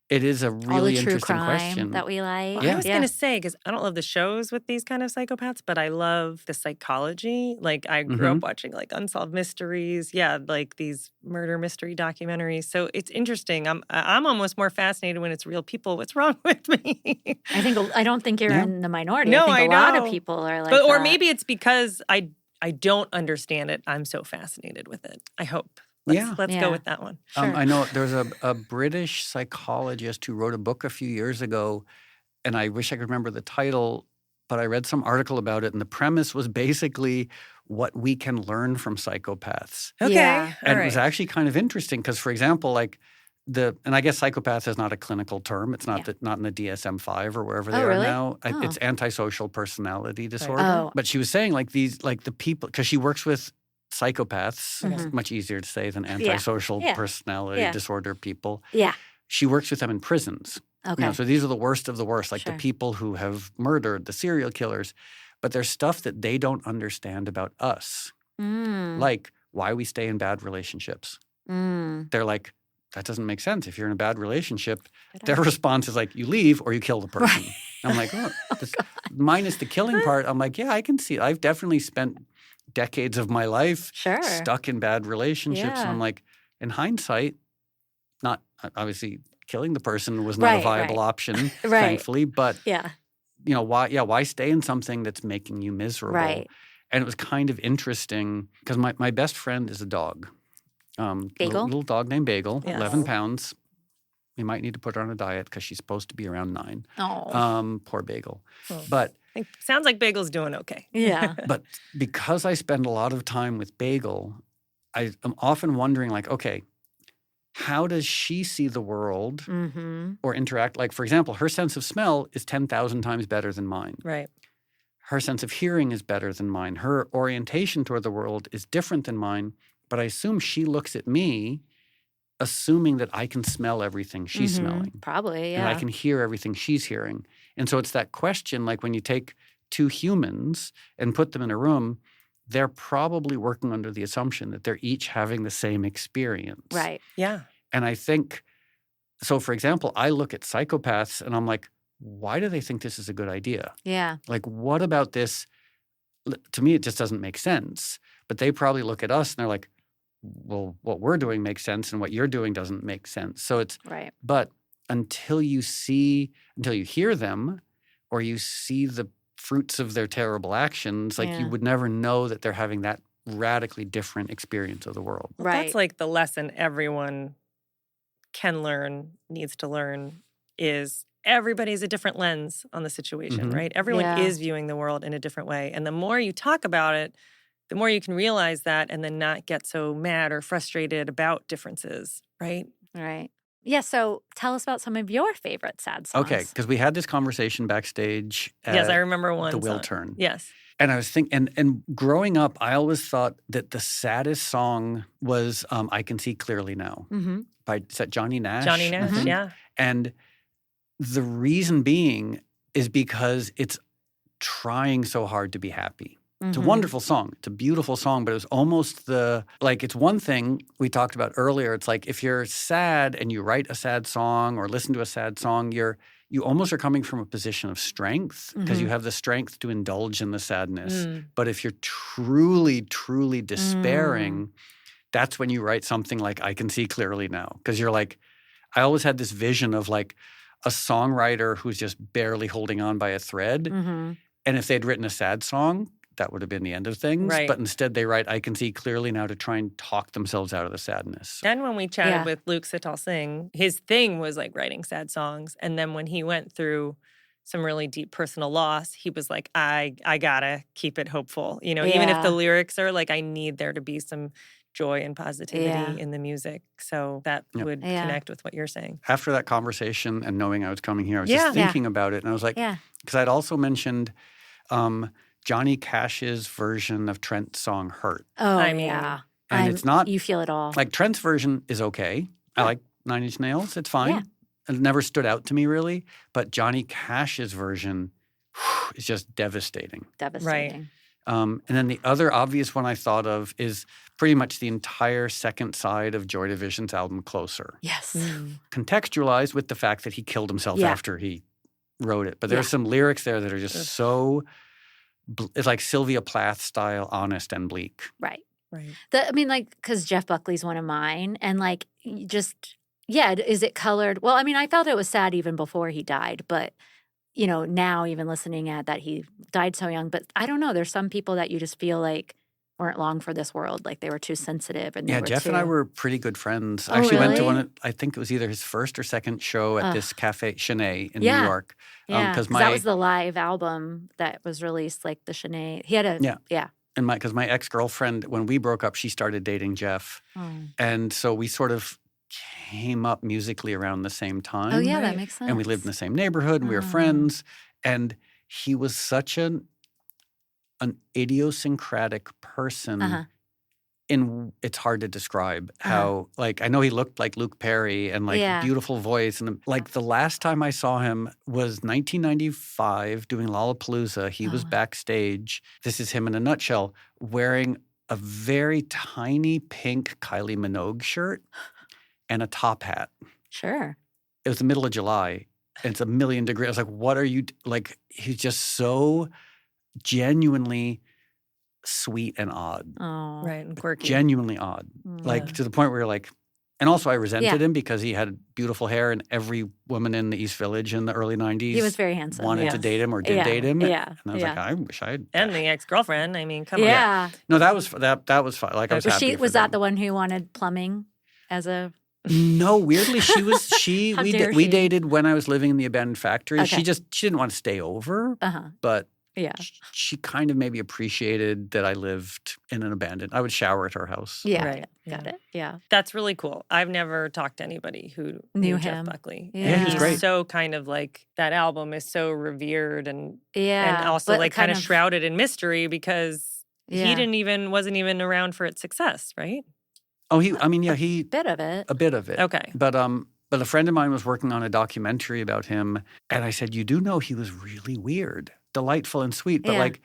it is a really all the true interesting crime question. that we like. I was going to say, because I don't love the shows with these kind of psychopaths, but I love the psychology. Like I grew up watching like Unsolved Mysteries. Yeah, like these murder mystery documentaries. So it's interesting. I'm almost more fascinated when it's real people. What's wrong with me? I don't think you're in the minority. No, I think I a lot know. of people are like Or that. maybe it's because I don't understand it. I'm so fascinated with it. I hope. Let's go with that one. Sure. I know there's a British psychologist who wrote a book a few years ago, and I wish I could remember the title, but I read some article about it, and the premise was basically what we can learn from psychopaths. Okay. Yeah. And it was actually kind of interesting because, for example, like and I guess psychopath is not a clinical term. It's not not in the DSM-5 or wherever they are now. It's antisocial personality disorder. Oh. But she was saying the people, because she works with psychopaths, it's much easier to say than antisocial personality disorder people. Yeah. She works with them in prisons. Okay. So these are the worst of the worst, like the people who have murdered, the serial killers. But there's stuff that they don't understand about us, like why we stay in bad relationships. They're like, that doesn't make sense. If you're in a bad relationship, their response is like, you leave or you kill the person. Right. I'm like, minus the killing part, I'm like, yeah, I can see it. I've definitely spent decades of my life stuck in bad relationships. And I'm like, in hindsight, not obviously killing the person was not a viable option, thankfully. But, why stay in something that's making you miserable? Right. And it was kind of interesting because my best friend is a dog. Bagel? Little dog named Bagel, Yes. 11 pounds. We might need to put her on a diet because she's supposed to be around 9. Oh. Poor Bagel. Oh. But It sounds like Bagel's doing okay. Yeah. but because I spend a lot of time with Bagel, I am often wondering, like, okay, how does she see the world or interact? Like, for example, her sense of smell is 10,000 times better than mine. Right. Her sense of hearing is better than mine. Her orientation toward the world is different than mine. But I assume she looks at me assuming that I can smell everything she's smelling. Probably, And I can hear everything she's hearing. And so it's that question, like when you take two humans and put them in a room, they're probably working under the assumption that they're each having the same experience. Right. Yeah. And I think, so for example, I look at psychopaths and I'm like, why do they think this is a good idea? Yeah. Like, what about this? To me, it just doesn't make sense. But they probably look at us and they're like, well, what we're doing makes sense and what you're doing doesn't make sense. So it's, but until you hear them or you see the fruits of their terrible actions, like you would never know that they're having that radically different experience of the world. Well, that's like the lesson everyone can learn, needs to learn, is everybody's a different lens on the situation, right? Everyone is viewing the world in a different way. And the more you talk about it, the more you can realize that and then not get so mad or frustrated about differences, right? Right. Yeah, so tell us about some of your favorite sad songs. Okay, because we had this conversation backstage at Yes, I remember one the Will song. Turn. Yes. And I was thinking, and growing up, I always thought that the saddest song was I Can See Clearly Now by, is that Johnny Nash? Johnny Nash, yeah. And the reason being is because it's trying so hard to be happy. It's a wonderful song. It's a beautiful song, but it was almost it's one thing we talked about earlier. It's like if you're sad and you write a sad song or listen to a sad song, you almost are coming from a position of strength because you have the strength to indulge in the sadness. But if you're truly, truly despairing, that's when you write something like I Can See Clearly Now. Because you're like, I always had this vision of like a songwriter who's just barely holding on by a thread. Mm-hmm. And if they'd written a sad song, that would have been the end of things. Right. But instead they write I Can See Clearly Now to try and talk themselves out of the sadness. Then when we chatted Yeah. with Luke Sital Singh, his thing was like writing sad songs. And then when he went through some really deep personal loss, he was like, I gotta keep it hopeful. You know, even if the Yeah. lyrics are like, I need there to be some joy and positivity Yeah. in the music. So that Yep. would Yeah. connect with what you're saying. After that conversation and knowing I was coming here, I was Yeah. just Yeah. thinking about it. And I was like, Yeah. because I'd also mentioned Johnny Cash's version of Trent's song Hurt. Oh, I mean, yeah. And it's not You feel it all. like Trent's version is okay. I Yeah. like Nine Inch Nails. It's fine. Yeah. It never stood out to me really. But Johnny Cash's version is just devastating. Devastating. And then the other obvious one I thought of is pretty much the entire second side of Joy Division's album Closer. Yes. Contextualized with the fact that he killed himself Yeah. after he wrote it. But there's Yeah. some lyrics there that are just Ugh. so it's like Sylvia Plath style, honest and bleak. Right. Right. I mean, like, because Jeff Buckley's one of mine. And, like, just, yeah, is it colored? Well, I mean, I felt it was sad even before he died. But, you know, now even listening at that he died so young. But I don't know. There's some people that you just feel like weren't long for this world. Like they were too sensitive. And they Yeah, were Jeff too... and I were pretty good friends. I Oh, actually went to really? one, I think it was either his first or second show at this Cafe Chenet in Yeah. New York. Yeah, Because that was the live album that was released, like the Shanae. He had a... Yeah. And because my ex-girlfriend, when we broke up, she started dating Jeff. Oh. And so we sort of came up musically around the same time. Oh, yeah, that Right. makes sense. And we lived in the same neighborhood and we were Oh. friends. And he was such an idiosyncratic person. Uh-huh. It's hard to describe how, like, I know he looked like Luke Perry and like Yeah. beautiful voice. And like the last time I saw him was 1995 doing Lollapalooza. He was Oh. backstage. This is him in a nutshell, wearing a very tiny pink Kylie Minogue shirt and a top hat. Sure. It was the middle of July. And it's 1,000,000 degrees. I was like, what are you like? He's just so genuinely sweet and odd. Oh. Right. And quirky. Genuinely odd. Like to the point where you're like, and also I resented him because he had beautiful hair and every woman in the East Village in the early 90s He was very handsome. wanted to yes. date him or did Yeah, date him. yeah, And I was like, I wish I had. And the ex-girlfriend. I mean, come on. Yeah. No, that was fine. Like I was happy for Was that them. the one who wanted plumbing as a... No, weirdly, How dare we she. dated when I was living in the abandoned factory. Okay. She didn't want to stay over, Uh-huh. but Yeah. she kind of maybe appreciated that I lived in an abandoned. I would shower at her house. Yeah. Right. Got it. Yeah. That's really cool. I've never talked to anybody who Knew Jeff him. Buckley. Yeah. And he was great. So kind of like that album is so revered and Yeah. also but like kind of shrouded in mystery because Yeah. he wasn't even around for its success, right? Oh, he Bit of it. a bit of it. Okay. But a friend of mine was working on a documentary about him, and I said, "You do know he was really weird, delightful and sweet, but Yeah. like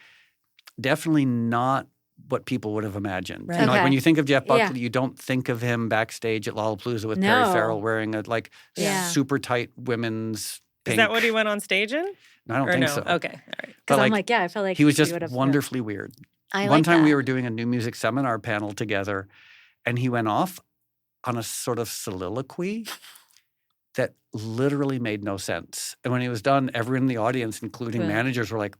definitely not what people would have imagined. Right. You know, like Okay. when you think of Jeff Yeah. Buckley, you don't think of him backstage at Lollapalooza with Perry No. Farrell wearing a like Yeah. super tight women's pink. Is that what he went on stage in? No, I don't Or think no? so. Okay. All right. Because But, I'm like, like, yeah, I feel like He was just would've- wonderfully weird. I One like time we that. were doing a new music seminar panel together, and he went off on a sort of soliloquy that literally made no sense. And when he was done, everyone in the audience, including Yeah. managers, were like,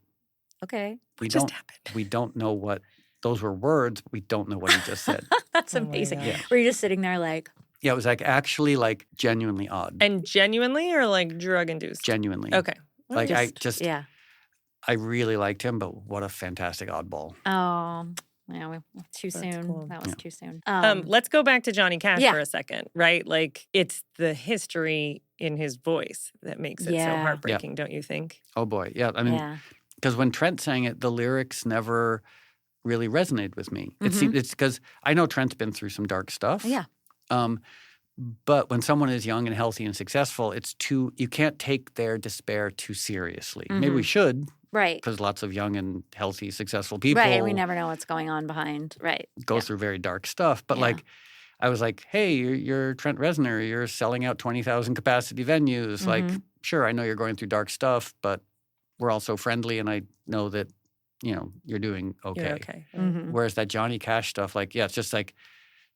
Okay. "We What just don't, happened? we don't know what those were words. But we don't know what he just said." That's Oh my amazing. God. Yeah. Were you just sitting there like, Yeah, it was like actually like genuinely odd. And genuinely or like drug induced? Genuinely. Okay. Like yeah. I really liked him, but what a fantastic oddball. Oh, yeah, too That's soon. cool. That was Yeah. too soon. Let's go back to Johnny Cash Yeah. for a second, right? Like it's the history in his voice that makes it so Yeah. heartbreaking, don't you think? Oh boy. Yeah. I mean, yeah. because when Trent sang it, the lyrics never really resonated with me. It Mhm. seemed it's because I know Trent's been through some dark stuff. Yeah. But when someone is young and healthy and successful, you can't take their despair too seriously. Maybe we should, Right. because lots of young and healthy, successful people Right. We never know what's going on behind. Right. go Yeah. through very dark stuff. But Yeah. like, I was like, hey, you're Trent Reznor. You're selling out 20,000 capacity venues. Like, Mhm. sure, I know you're going through dark stuff, but we're also friendly, and I know that, you're doing okay. You're okay. Mhm. Whereas that Johnny Cash stuff, like, yeah, it's just like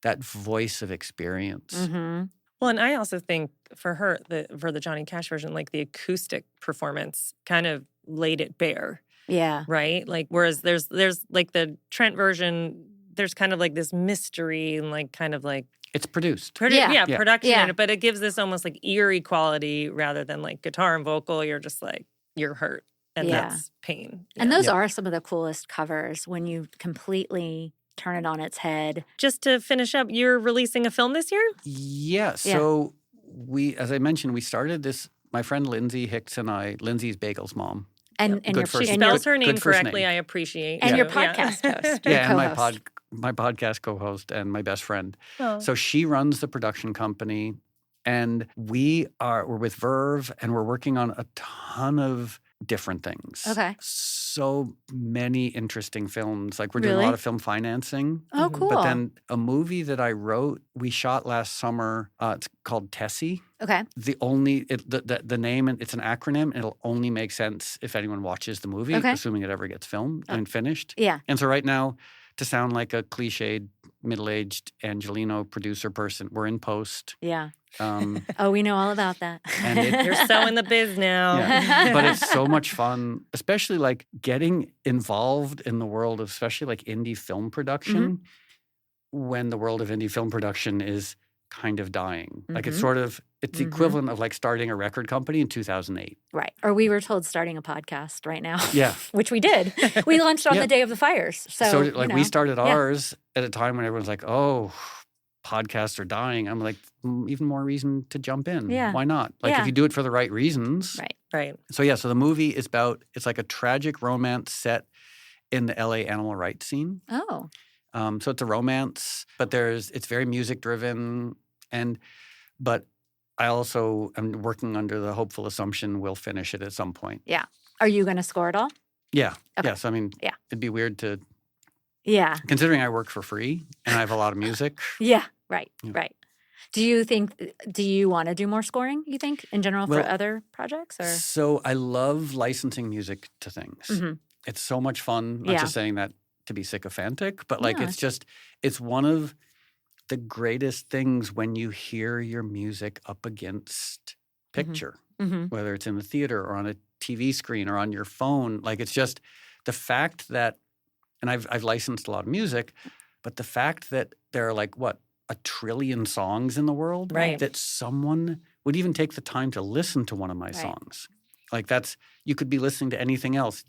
that voice of experience. Mm-hmm. Well, and I also think for her, for the Johnny Cash version, like the acoustic performance kind of laid it bare, Yeah. right? Like whereas there's like the Trent version, there's kind of like this mystery and like kind of like It's produced. Yeah. production Yeah. in it, but it gives this almost like eerie quality rather than like guitar and vocal. You're just like you're hurt, and Yeah. that's pain. And Yeah. those are some of the coolest covers when you completely turn it on its head. Just to finish up, you're releasing a film this year? Yeah. So we, as I mentioned, we started this. My friend Lindsay Hicks and I, Lindsay's Bagel's mom. And Good your first- She and your- spells her name good first correctly. name. I appreciate and you. your podcast host. Your Yeah, and co-host. my podcast co-host and my best friend. Oh. So she runs the production company, and we're with Verve, and we're working on a ton of different things. Okay. So many interesting films. Like we're doing Really? a lot of film financing. Oh, Mhm. cool. But then a movie that I wrote, we shot last summer. It's called Tessie. Okay. The name, and it's an acronym. And it'll only make sense if anyone watches the movie, Okay. assuming it ever gets filmed and finished. Yeah. And so right now, to sound like a cliched middle-aged Angelino producer person, we're in post. Yeah. Um, Oh, we know all about that. And it- You're so in the biz now. Yeah. But it's so much fun, especially like getting involved in the world of especially like indie film production when the world of indie film production is kind of dying. Like it's Mhm. sort of, it's the Mhm. equivalent of like starting a record company in 2008. Right. Or we were told starting a podcast right now. Yeah. Which we did. We launched on Yeah. the day of the fires. So, like we started ours at a time when everyone's like, oh, podcasts are dying. I'm like, even more reason to jump in. Yeah. Why not? Like Yeah. if you do it for the right reasons. Right. Right. So yeah, so the movie is it's like a tragic romance set in the LA animal rights scene. Oh. So it's a romance, but it's very music driven, but I also am working under the hopeful assumption we'll finish it at some point. Are you going to score it all? Yeah. Okay. Yes. I mean, Yeah. it'd be weird to, Yeah. considering I work for free and I have a lot of music. Yeah. Right. Yeah. Right. Do you want to do more scoring, you think, in general for Well, other projects? Or So I love licensing music to things. Mhm. It's so much fun. Not Yeah. just saying that to be sycophantic, but like No, it's one of the greatest things when you hear your music up against picture, Mhm. whether it's in the theater or on a TV screen or on your phone. Like it's just the fact that, and I've licensed a lot of music, but the fact that there are like what, 1 trillion songs in the world, Right. that someone would even take the time to listen to one of my Right. songs. Like you could be listening to anything else.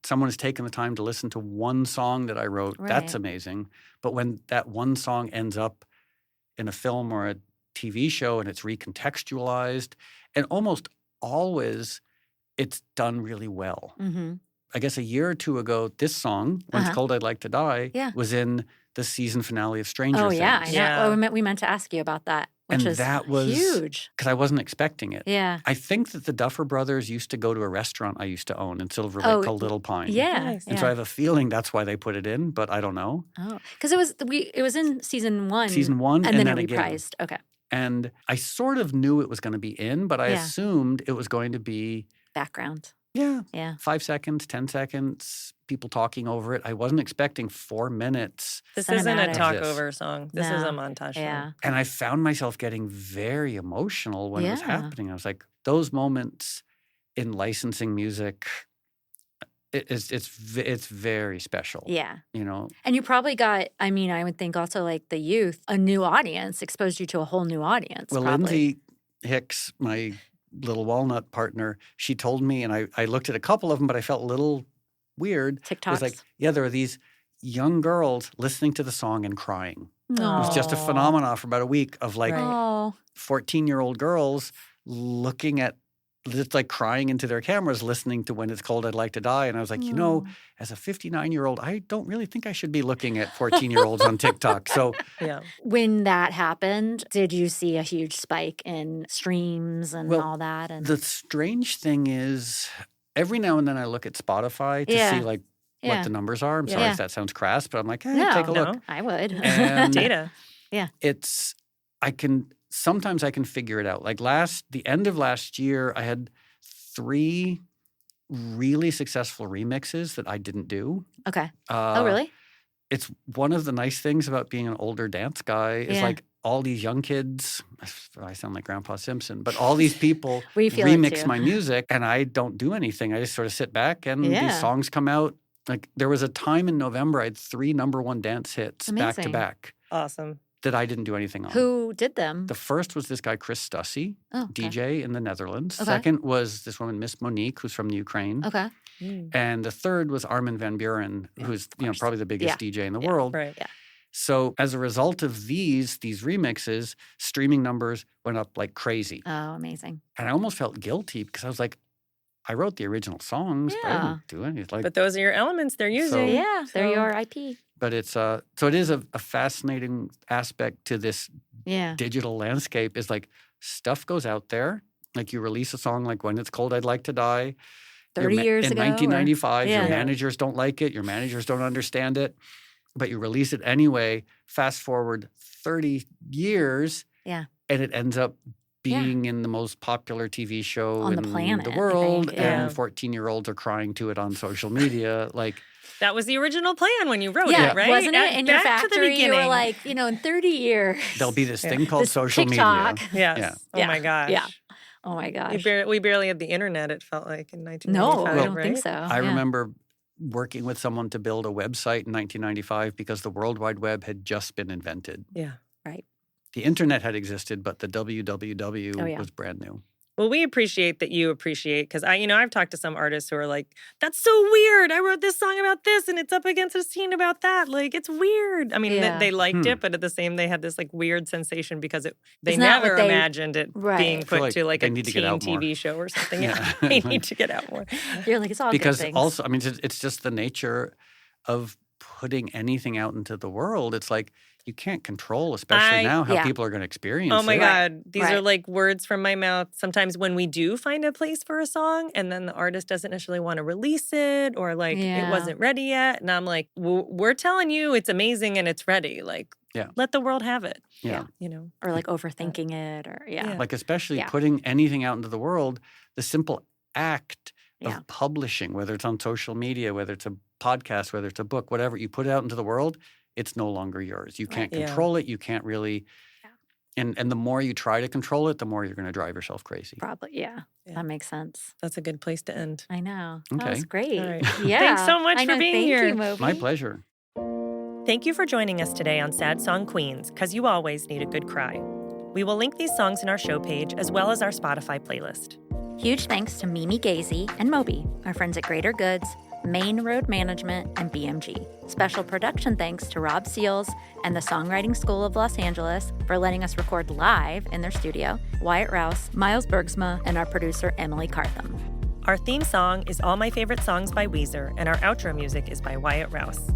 Someone has taken the time to listen to one song that I wrote. That's Right. amazing. But when that one song ends up in a film or a TV show and it's recontextualized, and almost always it's done really well. Mhm. I guess a year or two ago, this song, When It's Cold I'd Like to Die, Yeah. was in the season finale of Stranger Oh, Things. yeah. I know. Yeah. Well, we meant to ask you about that, which And is that was huge. because I wasn't expecting it. Yeah. I think that the Duffer Brothers used to go to a restaurant I used to own in Silver Lake Oh, called Little Pine. Yeah. Nice. And so I have a feeling that's why they put it in, but I don't know. Oh, because it was in season 1. Season 1 and then it again. reprised. Okay. And I sort of knew it was going to be in, but I Yeah. assumed it was going to be, Background. yeah, Yeah. 5 seconds, 10 seconds, people talking over it. I wasn't expecting 4 minutes. This isn't a Cinematic. talk-over song. This is No. a montage song. Yeah. And I found myself getting very emotional when it was Yeah. happening. I was like, those moments in licensing music, it's very special. Yeah. You know, And you probably got, I mean, I would think also like the youth, a new audience, exposed you to a whole new audience. well, probably. Lindsay Hicks, my little walnut partner, she told me, and I looked at a couple of them, but I felt a little weird. It TikToks. was like, yeah, there are these young girls listening to the song and crying. It was just a Aw. phenomenon for about a week of like Right. Oh, 14-year-old girls looking at, just like crying into their cameras, listening to When It's Cold, I'd Like to Die. And I was like, you know, as a 59-year-old, I don't really think I should be looking at 14-year-olds on TikTok. So Yeah. when that happened, did you see a huge spike in streams and Well, all that? And the strange thing is, every now and then I look at Spotify to Yeah. see like Yeah. what the numbers are. I'm sorry Yeah. if that sounds crass, but I'm like, hey, No. take a look. No. I would. And Data. sometimes I can figure it out. Like the end of last year, I had 3 really successful remixes that I didn't do. Okay. Oh, really? it's one of the nice things about being an older dance guy is Yeah. like all these young kids, I sound like Grandpa Simpson, but all these people We feel it remix too. my music and I don't do anything. I just sort of sit back and Yeah. these songs come out. Like there was a time in November I had 3 #1 dance hits back to Amazing. back Awesome. that I didn't do anything on. Who did them? The first was this guy, Chris Stussy, Oh, okay. DJ in the Netherlands. Okay. Second was this woman, Miss Monique, who's from the Ukraine. Okay. And the third was Armin van Buren, who's probably the biggest DJ in the world. Right. Yeah. So as a result of these remixes, streaming numbers went up like crazy. Oh, amazing. And I almost felt guilty because I was like, I wrote the original songs, but I Yeah. didn't do anything. Like, But those are your elements they're using. Yeah, they're So- your IP. but it's so it is a fascinating aspect to this Yeah. digital landscape. Is like stuff goes out there. Like you release a song like When It's Cold, I'd Like to Die. 30 years in ago. 1995, Yeah. your managers don't like it. Your managers don't understand it. But you release it anyway. Fast forward 30 years. Yeah. And it ends up being in the most popular TV show On in the planet, the I world. think, yeah. And 14-year-olds are crying to it on social media. Like, That was the original plan when you wrote Yeah, it, right? wasn't it? In your Back to the factory, you were beginning. like, in 30 years. there'll be this Yeah. thing called This social TikTok. media. Yes. Yeah. Oh Yeah. my gosh. Yeah. Oh my gosh. We barely had the internet, it felt like, in 1995. No, I don't right? think so. I Yeah. remember working with someone to build a website in 1995 because the World Wide Web had just been invented. Yeah. The internet had existed, but the www Oh, yeah. was brand new. Well, we appreciate that you appreciate, because I've talked to some artists who are like, that's so weird. I wrote this song about this and it's up against a scene about that. Like, it's weird. I mean, Yeah. they liked it, but at the same, they had this like weird sensation because they It's not never what they- imagined it Right. being I feel put like to like they a need to get teen out more. TV show or something. Yeah. Yeah, they need to get out more. You're like, it's all Because good things. also, I mean, it's just the nature of putting anything out into the world. It's like you can't control, especially now, how Yeah. people are going to experience Oh my it. God. These are Right. like words from my mouth. Sometimes when we do find a place for a song and then the artist doesn't necessarily want to release it or like it Yeah. wasn't ready yet. And I'm like, we're telling you it's amazing and it's ready. Like, Yeah. let the world have it. Yeah. or like overthinking it or, Yeah. Like, especially Yeah. putting anything out into the world, the simple act of Yeah. publishing, whether it's on social media, whether it's a podcast, whether it's a book, whatever, you put it out into the world, it's no longer yours. You can't Yeah. control it. You can't really. And the more you try to control it, the more you're going to drive yourself crazy. probably, yeah. Yeah. That makes sense. That's a good place to end. I know. That Okay. was great. All right. Yeah. Thanks so much I for know. being Thank here. You, Moby. My pleasure. Thank you for joining us today on Sad Song Queens, because you always need a good cry. We will link these songs in our show page as well as our Spotify playlist. Huge thanks to Mimi Goese and Moby, our friends at Greater Goods, Main Road Management, and BMG. Special production thanks to Rob Seals and the Songwriting School of Los Angeles for letting us record live in their studio, Wyatt Rouse, Miles Bergsma, and our producer, Emily Cartham. Our theme song is All My Favorite Songs by Weezer, and our outro music is by Wyatt Rouse.